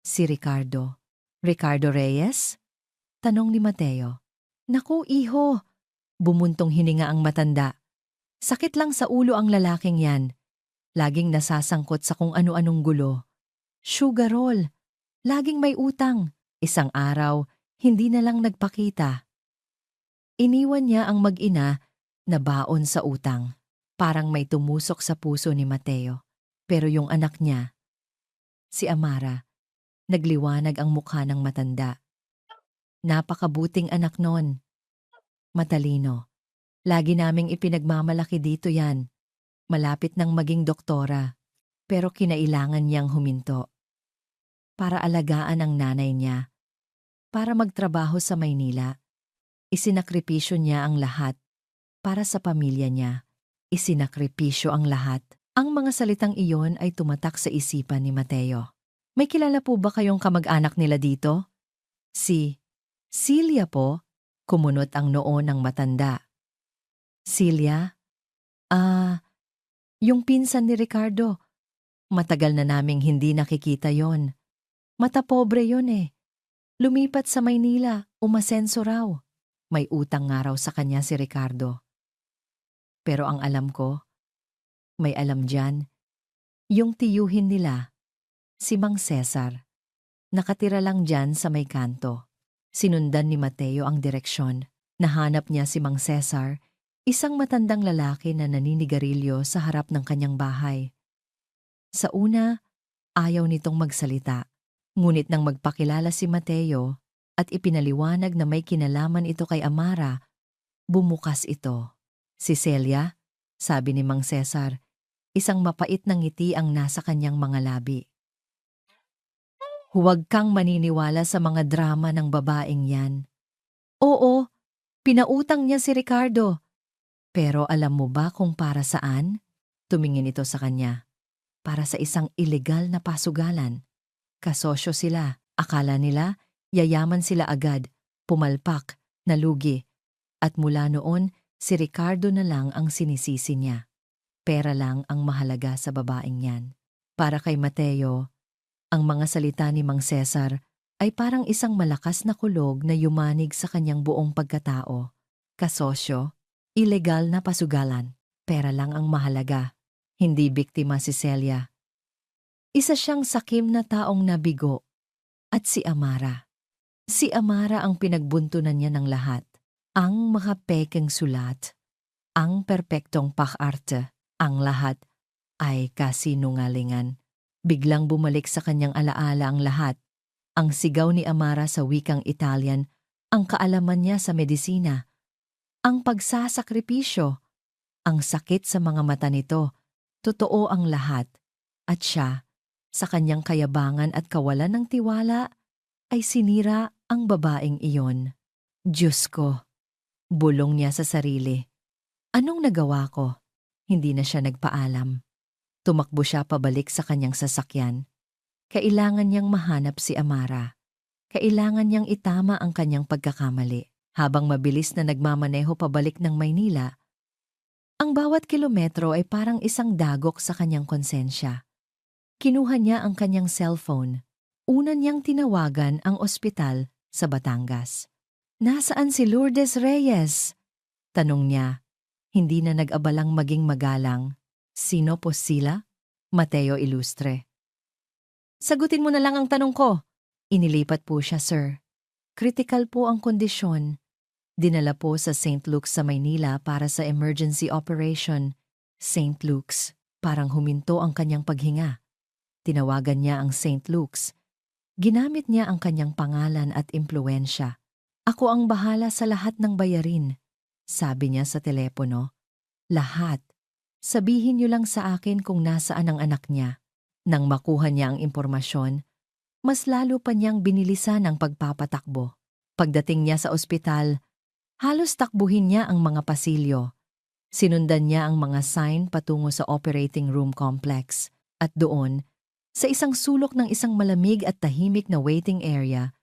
Si Ricardo. Ricardo Reyes? Tanong ni Mateo. Naku, iho! Bumuntong hininga ang matanda. Sakit lang sa ulo ang lalaking yan. Laging nasasangkot sa kung ano-anong gulo. Sugarol. Laging may utang. Isang araw, hindi na lang nagpakita. Iniwan niya ang mag-ina na baon sa utang. Parang may tumusok sa puso ni Mateo. Pero yung anak niya, si Amara, nagliwanag ang mukha ng matanda. Napakabuting anak nun. Matalino. Lagi naming ipinagmamalaki dito yan. Malapit nang maging doktora. Pero kinailangan niyang huminto. Para alagaan ang nanay niya. Para magtrabaho sa Maynila. Isinakripisyo niya ang lahat. Para sa pamilya niya. Isinakripisyo ang lahat. Ang mga salitang iyon ay tumatak sa isipan ni Mateo. May kilala po ba kayong kamag-anak nila dito? Si Celia po, kumunot ang noo ng matanda. Celia? Yung pinsan ni Ricardo. Matagal na naming hindi nakikita yon. Mata pobre yon eh. Lumipat sa Maynila, umasenso raw. May utang nga raw sa kanya si Ricardo. Pero ang alam ko, may alam dyan, yung tiyuhin nila, si Mang Cesar. Nakatira lang dyan sa may kanto. Sinundan ni Mateo ang direksyon. Nahanap niya si Mang Cesar, isang matandang lalaki na naninigarilyo sa harap ng kanyang bahay. Sa una, ayaw nitong magsalita. Ngunit nang magpakilala si Mateo at ipinaliwanag na may kinalaman ito kay Amara, bumukas ito. Si Celia, sabi ni Mang Cesar, isang mapait na ngiti ang nasa kanyang mga labi. Huwag kang maniniwala sa mga drama ng babaeng yan. Oo, pinautang niya si Ricardo. Pero alam mo ba kung para saan? Tumingin ito sa kanya. Para sa isang ilegal na pasugalan. Kasosyo sila. Akala nila, yayaman sila agad, pumalpak, nalugi. At mula noon, si Ricardo na lang ang sinisisi niya. Pera lang ang mahalaga sa babaeng yan. Para kay Mateo, ang mga salita ni Mang Cesar ay parang isang malakas na kulog na yumanig sa kanyang buong pagkatao. Kasosyo, ilegal na pasugalan, pera lang ang mahalaga, hindi biktima si Celia. Isa siyang sakim na taong nabigo, at si Amara. Si Amara ang pinagbuntunan niya ng lahat. Ang mga pekeng sulat, ang perpektong pak-arte, ang lahat ay kasinungalingan. Biglang bumalik sa kanyang alaala ang lahat. Ang sigaw ni Amara sa wikang Italian, ang kaalaman niya sa medisina, ang pagsasakripisyo, ang sakit sa mga mata nito, totoo ang lahat. At siya, sa kanyang kayabangan at kawalan ng tiwala, ay sinira ang babaeng iyon. Diyos ko, bulong niya sa sarili. Anong nagawa ko? Hindi na siya nagpaalam. Tumakbo siya pabalik sa kanyang sasakyan. Kailangan niyang mahanap si Amara. Kailangan niyang itama ang kanyang pagkakamali. Habang mabilis na nagmamaneho pabalik ng Maynila, ang bawat kilometro ay parang isang dagok sa kanyang konsensya. Kinuha niya ang kanyang cellphone. Una niyang tinawagan ang ospital sa Batangas. Nasaan si Lourdes Reyes? Tanong niya. Hindi na nag-abalang maging magalang. Sino po sila? Mateo Ilustre. Sagutin mo na lang ang tanong ko. Inilipat po siya, sir. Critical po ang kondisyon. Dinala po sa St. Luke's sa Maynila para sa emergency operation. St. Luke's. Parang huminto ang kanyang paghinga. Tinawagan niya ang St. Luke's. Ginamit niya ang kanyang pangalan at impluwensya. Ako ang bahala sa lahat ng bayarin, sabi niya sa telepono. Lahat. Sabihin niyo lang sa akin kung nasaan ang anak niya. Nang makuha niya ang impormasyon, mas lalo pa niyang binilisan ang pagpapatakbo. Pagdating niya sa ospital, halos takbuhin niya ang mga pasilyo. Sinundan niya ang mga sign patungo sa operating room complex. At doon, sa isang sulok ng isang malamig at tahimik na waiting area,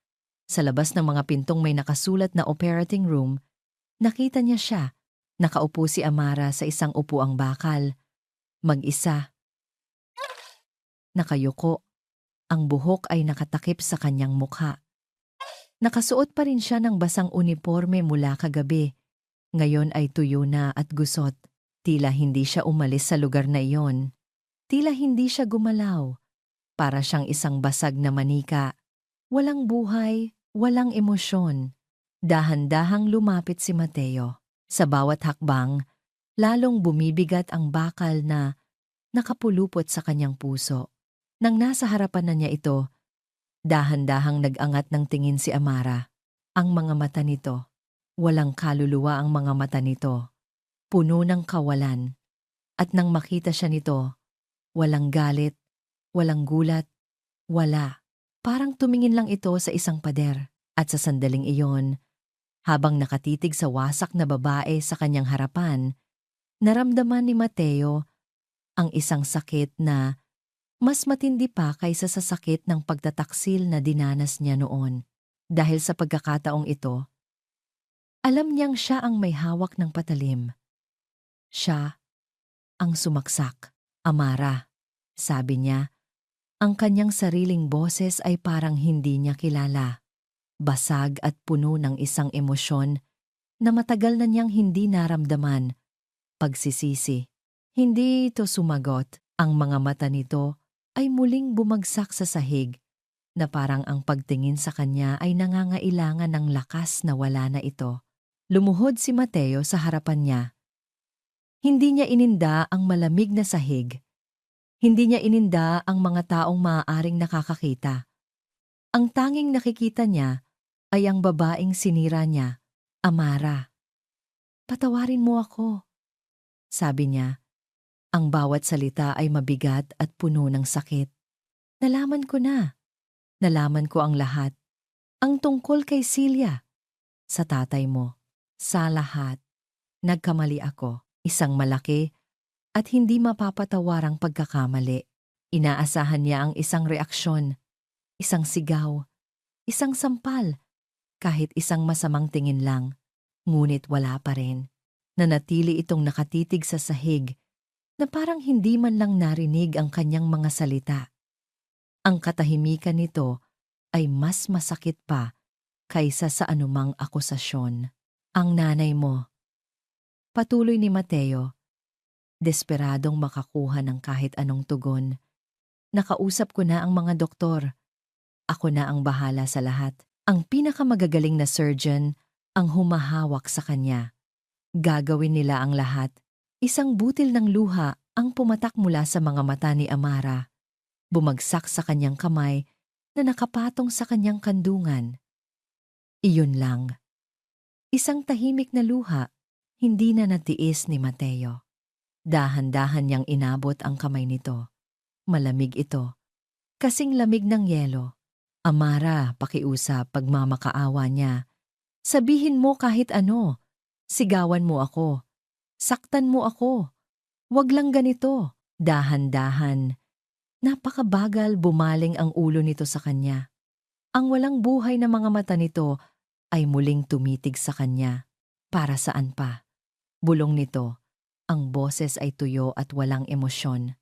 sa labas ng mga pintong may nakasulat na operating room, nakita niya siya. Nakaupo si Amara sa isang upuang bakal. Mag-isa. Nakayuko. Ang buhok ay nakatakip sa kanyang mukha. Nakasuot pa rin siya ng basang uniforme mula kagabi. Ngayon ay tuyo na at gusot. Tila hindi siya umalis sa lugar na iyon. Tila hindi siya gumalaw. Para siyang isang basag na manika. Walang buhay, walang emosyon. Dahan-dahang lumapit si Mateo. Sa bawat hakbang, lalong bumibigat ang bakal na nakapulupot sa kanyang puso. Nang nasa harapan na niya ito, dahan-dahang nag-angat ng tingin si Amara. Ang mga mata nito, walang kaluluwa ang mga mata nito, puno ng kawalan. At nang makita siya nito, walang galit, walang gulat, wala. Parang tumingin lang ito sa isang pader. At sa sandaling iyon, habang nakatitig sa wasak na babae sa kanyang harapan, naramdaman ni Mateo ang isang sakit na mas matindi pa kaysa sa sakit ng pagtataksil na dinanas niya noon. Dahil sa pagkakataong ito, alam niyang siya ang may hawak ng patalim. Siya ang sumaksak. Amara, sabi niya, ang kanyang sariling boses ay parang hindi niya kilala. Basag at puno ng isang emosyon na matagal na niyang hindi naramdaman. Pagsisisi. Hindi ito sumagot. Ang mga mata nito ay muling bumagsak sa sahig na parang ang pagtingin sa kanya ay nangangailangan ng lakas na wala na ito. Lumuhod si Mateo sa harapan niya. Hindi niya ininda ang malamig na sahig. Hindi niya ininda ang mga taong maaaring nakakakita. Ang tanging nakikita niya ay ang babaeng sinira niya, Amara. Patawarin mo ako, sabi niya. Ang bawat salita ay mabigat at puno ng sakit. Nalaman ko na. Nalaman ko ang lahat. Ang tungkol kay Celia. Sa tatay mo. Sa lahat. Nagkamali ako. Isang malaki at hindi mapapatawarang pagkakamali. Inaasahan niya ang isang reaksyon. Isang sigaw. Isang sampal. Kahit isang masamang tingin lang. Ngunit wala pa rin. Nanatili itong nakatitig sa sahig na parang hindi man lang narinig ang kanyang mga salita. Ang katahimikan nito ay mas masakit pa kaysa sa anumang akusasyon. Ang nanay mo. Patuloy ni Mateo, desperadong makakuha ng kahit anong tugon. Nakausap ko na ang mga doktor. Ako na ang bahala sa lahat. Ang pinakamagagaling na surgeon ang humahawak sa kanya. Gagawin nila ang lahat. Isang butil ng luha ang pumatak mula sa mga mata ni Amara. Bumagsak sa kanyang kamay na nakapatong sa kanyang kandungan. Iyon lang. Isang tahimik na luha, hindi na natiis ni Mateo. Dahan-dahan niyang inabot ang kamay nito. Malamig ito. Kasing lamig ng yelo. Amara, pakiusap, pagmamakaawa niya. Sabihin mo kahit ano. Sigawan mo ako. Saktan mo ako. Wag lang ganito. Dahan-dahan. Napakabagal bumaling ang ulo nito sa kanya. Ang walang buhay na mga mata nito ay muling tumitig sa kanya. Para saan pa? Bulong nito, ang boses ay tuyo at walang emosyon.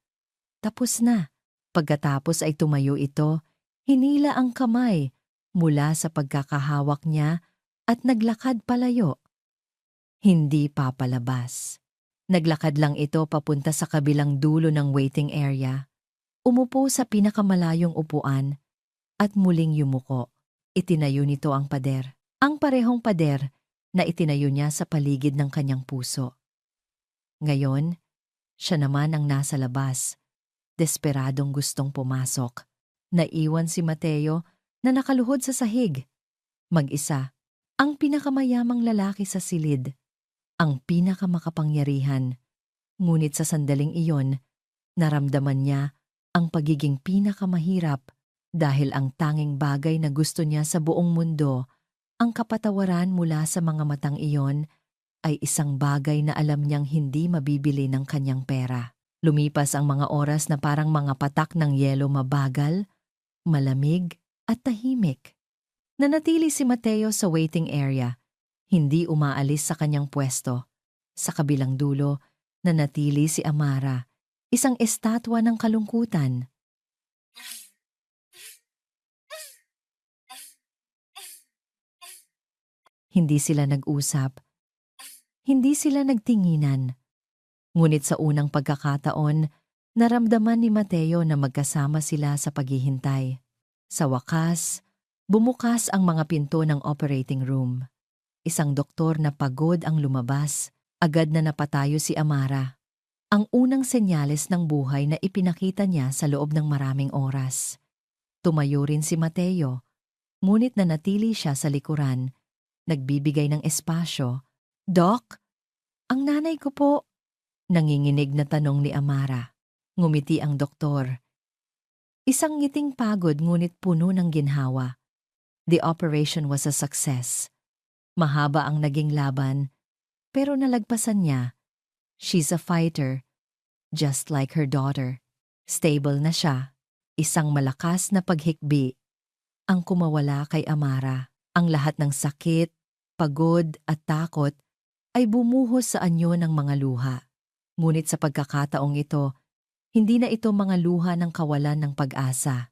Tapos na. Pagkatapos ay tumayo ito, hinila ang kamay mula sa pagkakahawak niya at naglakad palayo. Hindi papalabas. Naglakad lang ito papunta sa kabilang dulo ng waiting area. Umupo sa pinakamalayong upuan at muling yumuko. Itinayo nito ang pader. Ang parehong pader na itinayo niya sa paligid ng kanyang puso. Ngayon, siya naman ang nasa labas. Desperadong gustong pumasok. Naiwan si Mateo na nakaluhod sa sahig. Mag-isa, ang pinakamayamang lalaki sa silid, ang pinakamakapangyarihan. Ngunit sa sandaling iyon, naramdaman niya ang pagiging pinakamahirap dahil ang tanging bagay na gusto niya sa buong mundo, ang kapatawaran mula sa mga matang iyon, ay isang bagay na alam niyang hindi mabibili ng kanyang pera. Lumipas ang mga oras na parang mga patak ng yelo, mabagal, malamig at tahimik. Nanatili si Mateo sa waiting area, hindi umaalis sa kanyang pwesto. Sa kabilang dulo, nanatili si Amara, isang estatwa ng kalungkutan. Hindi sila nag-usap, hindi sila nagtinginan. Ngunit sa unang pagkakataon, naramdaman ni Mateo na magkasama sila sa paghihintay. Sa wakas, bumukas ang mga pinto ng operating room. Isang doktor na pagod ang lumabas. Agad na napatayo si Amara. Ang unang senyales ng buhay na ipinakita niya sa loob ng maraming oras. Tumayo rin si Mateo, ngunit nanatili siya sa likuran, nagbibigay ng espasyo. "Doc, ang nanay ko po." Nanginginig na tanong ni Amara. Ngumiti ang doktor. Isang ngiting pagod ngunit puno ng ginhawa. The operation was a success. Mahaba ang naging laban, pero nalagpasan niya. She's a fighter, just like her daughter. Stable na siya, isang malakas na paghikbi. Ang kumawala kay Amara, ang lahat ng sakit, pagod at takot ay bumuhos sa anyo ng mga luha. Ngunit sa pagkakataong ito, hindi na ito mga luha ng kawalan ng pag-asa.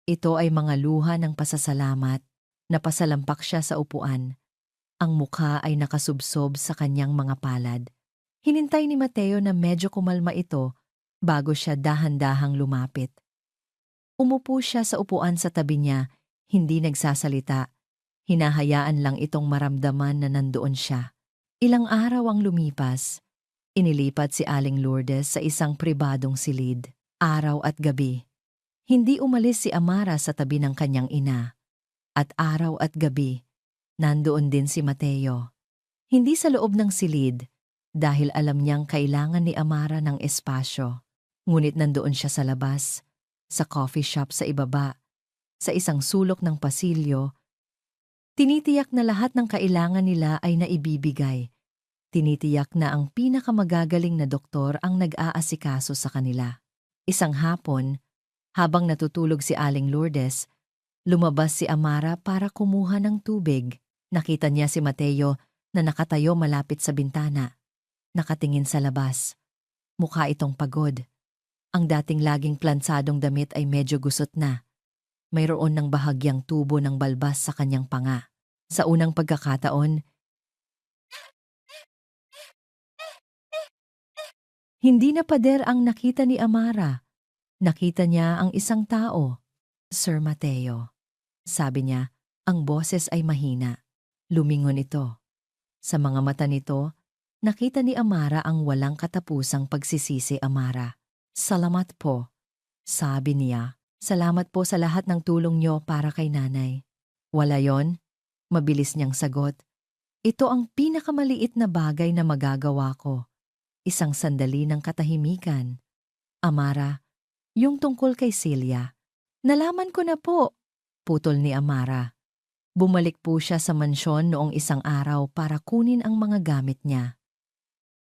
Ito ay mga luha ng pasasalamat. Napasalampak siya sa upuan. Ang mukha ay nakasubsob sa kanyang mga palad. Hinintay ni Mateo na medyo kumalma ito bago siya dahan-dahang lumapit. Umupo siya sa upuan sa tabi niya, hindi nagsasalita. Hinahayaan lang itong maramdaman na nandoon siya. Ilang araw ang lumipas. Inilipat si Aling Lourdes sa isang pribadong silid, araw at gabi. Hindi umalis si Amara sa tabi ng kanyang ina. At araw at gabi, nandoon din si Mateo. Hindi sa loob ng silid, dahil alam niyang kailangan ni Amara ng espasyo. Ngunit nandoon siya sa labas, sa coffee shop sa ibaba, sa isang sulok ng pasilyo. Tinitiyak na lahat ng kailangan nila ay naibibigay. Tinitiyak na ang pinakamagagaling na doktor ang nag-aasikaso sa kanila. Isang hapon, habang natutulog si Aling Lourdes, lumabas si Amara para kumuha ng tubig. Nakita niya si Mateo na nakatayo malapit sa bintana. Nakatingin sa labas. Mukha itong pagod. Ang dating laging plansadong damit ay medyo gusot na. Mayroon ng bahagyang tubo ng balbas sa kanyang panga. Sa unang pagkakataon, hindi na pader ang nakita ni Amara. Nakita niya ang isang tao. "Sir Mateo," sabi niya, ang boses ay mahina. Lumingon ito. Sa mga mata nito, nakita ni Amara ang walang katapusang pagsisisi. "Amara, salamat po," sabi niya. "Salamat po sa lahat ng tulong niyo para kay nanay." "Wala yon," mabilis niyang sagot. "Ito ang pinakamaliit na bagay na magagawa ko." Isang sandali ng katahimikan. "Amara, yung tungkol kay Celia." "Nalaman ko na po," putol ni Amara. Bumalik po siya sa mansyon noong isang araw para kunin ang mga gamit niya.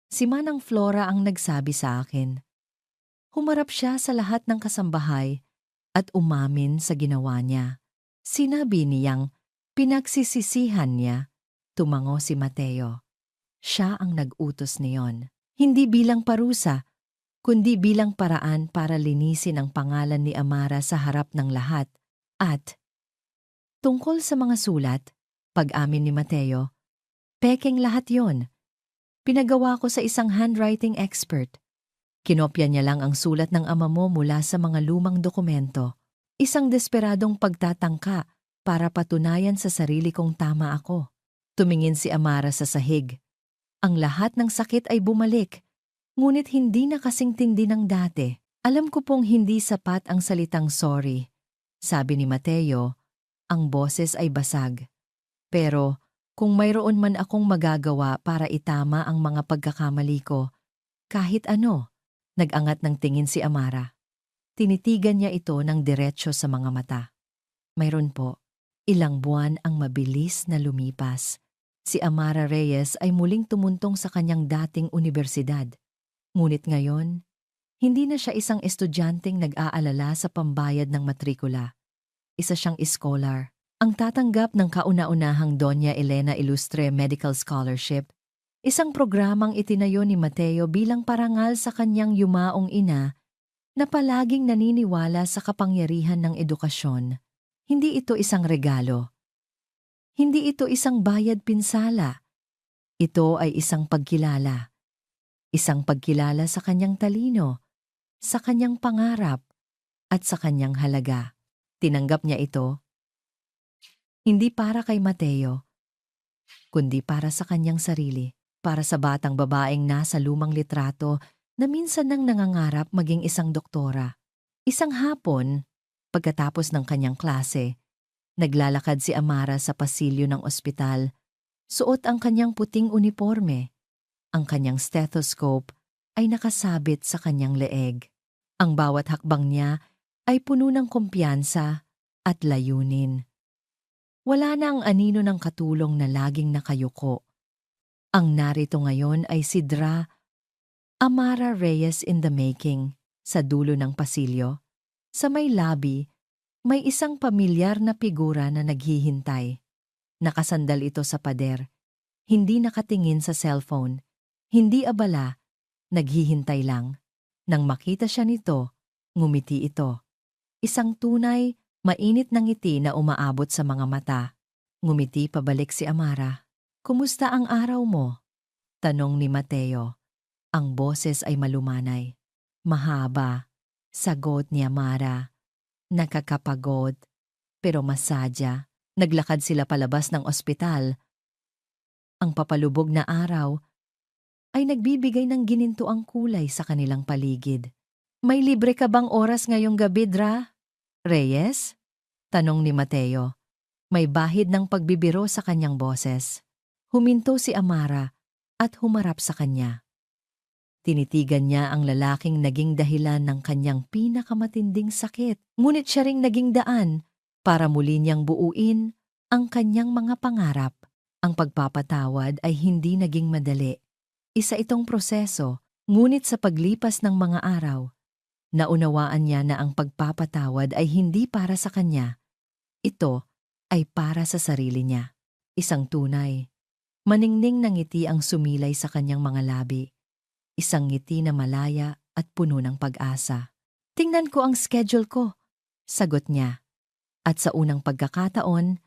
Si Manang Flora ang nagsabi sa akin. Humarap siya sa lahat ng kasambahay at umamin sa ginawa niya. Sinabi niyang pinagsisisihan niya. Tumango si Mateo. Siya ang nag-utos niyon. Hindi bilang parusa, kundi bilang paraan para linisin ang pangalan ni Amara sa harap ng lahat. At tungkol sa mga sulat, pag-amin ni Mateo, pekeng lahat yon. Pinagawa ko sa isang handwriting expert. Kinopya niya lang ang sulat ng ama mo mula sa mga lumang dokumento. Isang desperadong pagtatangka para patunayan sa sarili kong tama ako. Tumingin si Amara sa sahig. Ang lahat ng sakit ay bumalik, ngunit hindi na kasing tindi ng dati. "Alam ko pong hindi sapat ang salitang sorry," sabi ni Mateo, Ang boses ay basag. Pero kung mayroon man akong magagawa para itama ang mga pagkakamali ko, kahit ano, nag-angat ng tingin si Amara. Tinitigan niya ito ng diretsyo sa mga mata. Mayroon po, ilang buwan ang mabilis na lumipas. Si Amara Reyes ay muling tumuntong sa kanyang dating unibersidad. Ngunit ngayon, hindi na siya isang estudyanteng nag-aalala sa pambayad ng matrikula. Isa siyang scholar, ang tatanggap ng kauna-unahang Doña Elena Ilustre Medical Scholarship, isang programang itinayo ni Mateo bilang parangal sa kanyang yumaong ina na palaging naniniwala sa kapangyarihan ng edukasyon. Hindi ito isang regalo. Hindi ito isang bayad pinsala. Ito ay isang pagkilala. Isang pagkilala sa kanyang talino, sa kanyang pangarap, at sa kanyang halaga. Tinanggap niya ito, hindi para kay Mateo, kundi para sa kanyang sarili, para sa batang babaeng nasa lumang litrato na minsan nang nangangarap maging isang doktora. Isang hapon, pagkatapos ng kanyang klase, naglalakad si Amara sa pasilyo ng ospital, suot ang kanyang puting uniforme. Ang kanyang stethoscope ay nakasabit sa kanyang leeg. Ang bawat hakbang niya ay puno ng kumpiyansa at layunin. Wala na ang anino ng katulong na laging nakayuko. Ang narito ngayon ay si Dra. Amara Reyes in the making, sa dulo ng pasilyo. Sa may lobby, may isang pamilyar na figura na naghihintay. Nakasandal ito sa pader, hindi nakatingin sa cellphone, hindi abala, naghihintay lang. Nang makita siya nito, ngumiti ito. Isang tunay, mainit na ngiti na umaabot sa mga mata. Ngumiti pabalik si Amara. "Kumusta ang araw mo?" tanong ni Mateo. Ang boses ay malumanay. "Mahaba," sagot ni Amara. "Nakakapagod, pero masadya." Naglakad sila palabas ng ospital. Ang papalubog na araw ay nagbibigay ng ginintuang kulay sa kanilang paligid. "May libre ka bang oras ngayong gabi, Dra. Reyes?" tanong ni Mateo. May bahid ng pagbibiro sa kanyang boses. Huminto si Amara at humarap sa kanya. Tinitigan niya ang lalaking naging dahilan ng kanyang pinakamatinding sakit, ngunit siya ring naging daan para muli niyang buuin ang kanyang mga pangarap. Ang pagpapatawad ay hindi naging madali. Isa itong proseso, ngunit sa paglipas ng mga araw, naunawaan niya na ang pagpapatawad ay hindi para sa kanya. Ito ay para sa sarili niya. Isang tunay, maningning na ngiti ang sumilay sa kanyang mga labi. Isang ngiti na malaya at puno ng pag-asa. "Tingnan ko ang schedule ko," sagot niya. At sa unang pagkakataon,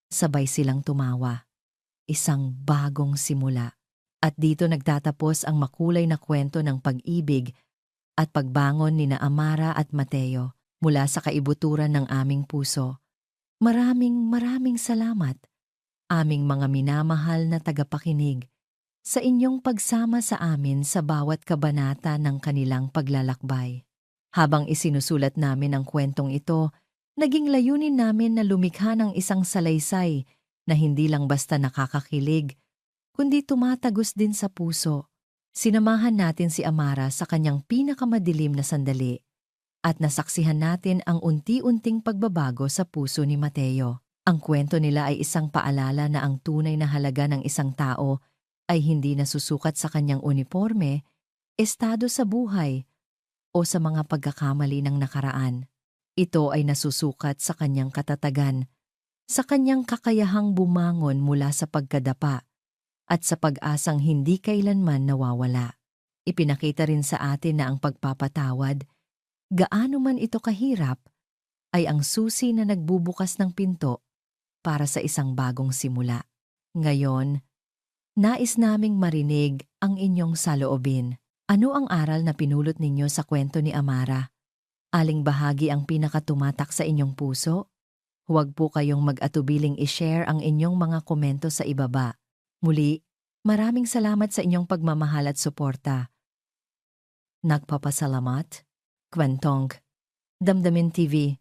sabay silang tumawa. Isang bagong simula. At dito nagtatapos ang makulay na kwento ng pag-ibig at pagbangon ni Amara at Mateo mula sa kaibuturan ng aming puso. Maraming salamat, aming mga minamahal na tagapakinig, sa inyong pagsama sa amin sa bawat kabanata ng kanilang paglalakbay. Habang isinusulat namin ang kwentong ito, naging layunin namin na lumikha ng isang salaysay na hindi lang basta nakakakilig, kundi tumatagos din sa puso. Sinamahan natin si Amara sa kanyang pinakamadilim na sandali at nasaksihan natin ang unti-unting pagbabago sa puso ni Mateo. Ang kwento nila ay isang paalala na ang tunay na halaga ng isang tao ay hindi nasusukat sa kanyang uniforme, estado sa buhay, o sa mga pagkakamali ng nakaraan. Ito ay nasusukat sa kanyang katatagan, sa kanyang kakayahang bumangon mula sa pagkadapa, at sa pag-asang hindi kailanman nawawala. Ipinakita rin sa atin na ang pagpapatawad, gaano man ito kahirap, ay ang susi na nagbubukas ng pinto para sa isang bagong simula. Ngayon, nais naming marinig ang inyong saloobin. Ano ang aral na pinulot ninyo sa kwento ni Amara? Aling bahagi ang pinakatumatak sa inyong puso? Huwag po kayong mag-atubiling i-share ang inyong mga komento sa ibaba. Muli, maraming salamat sa inyong pagmamahal at suporta. Nagpapasalamat, Kwentong, Damdamin TV.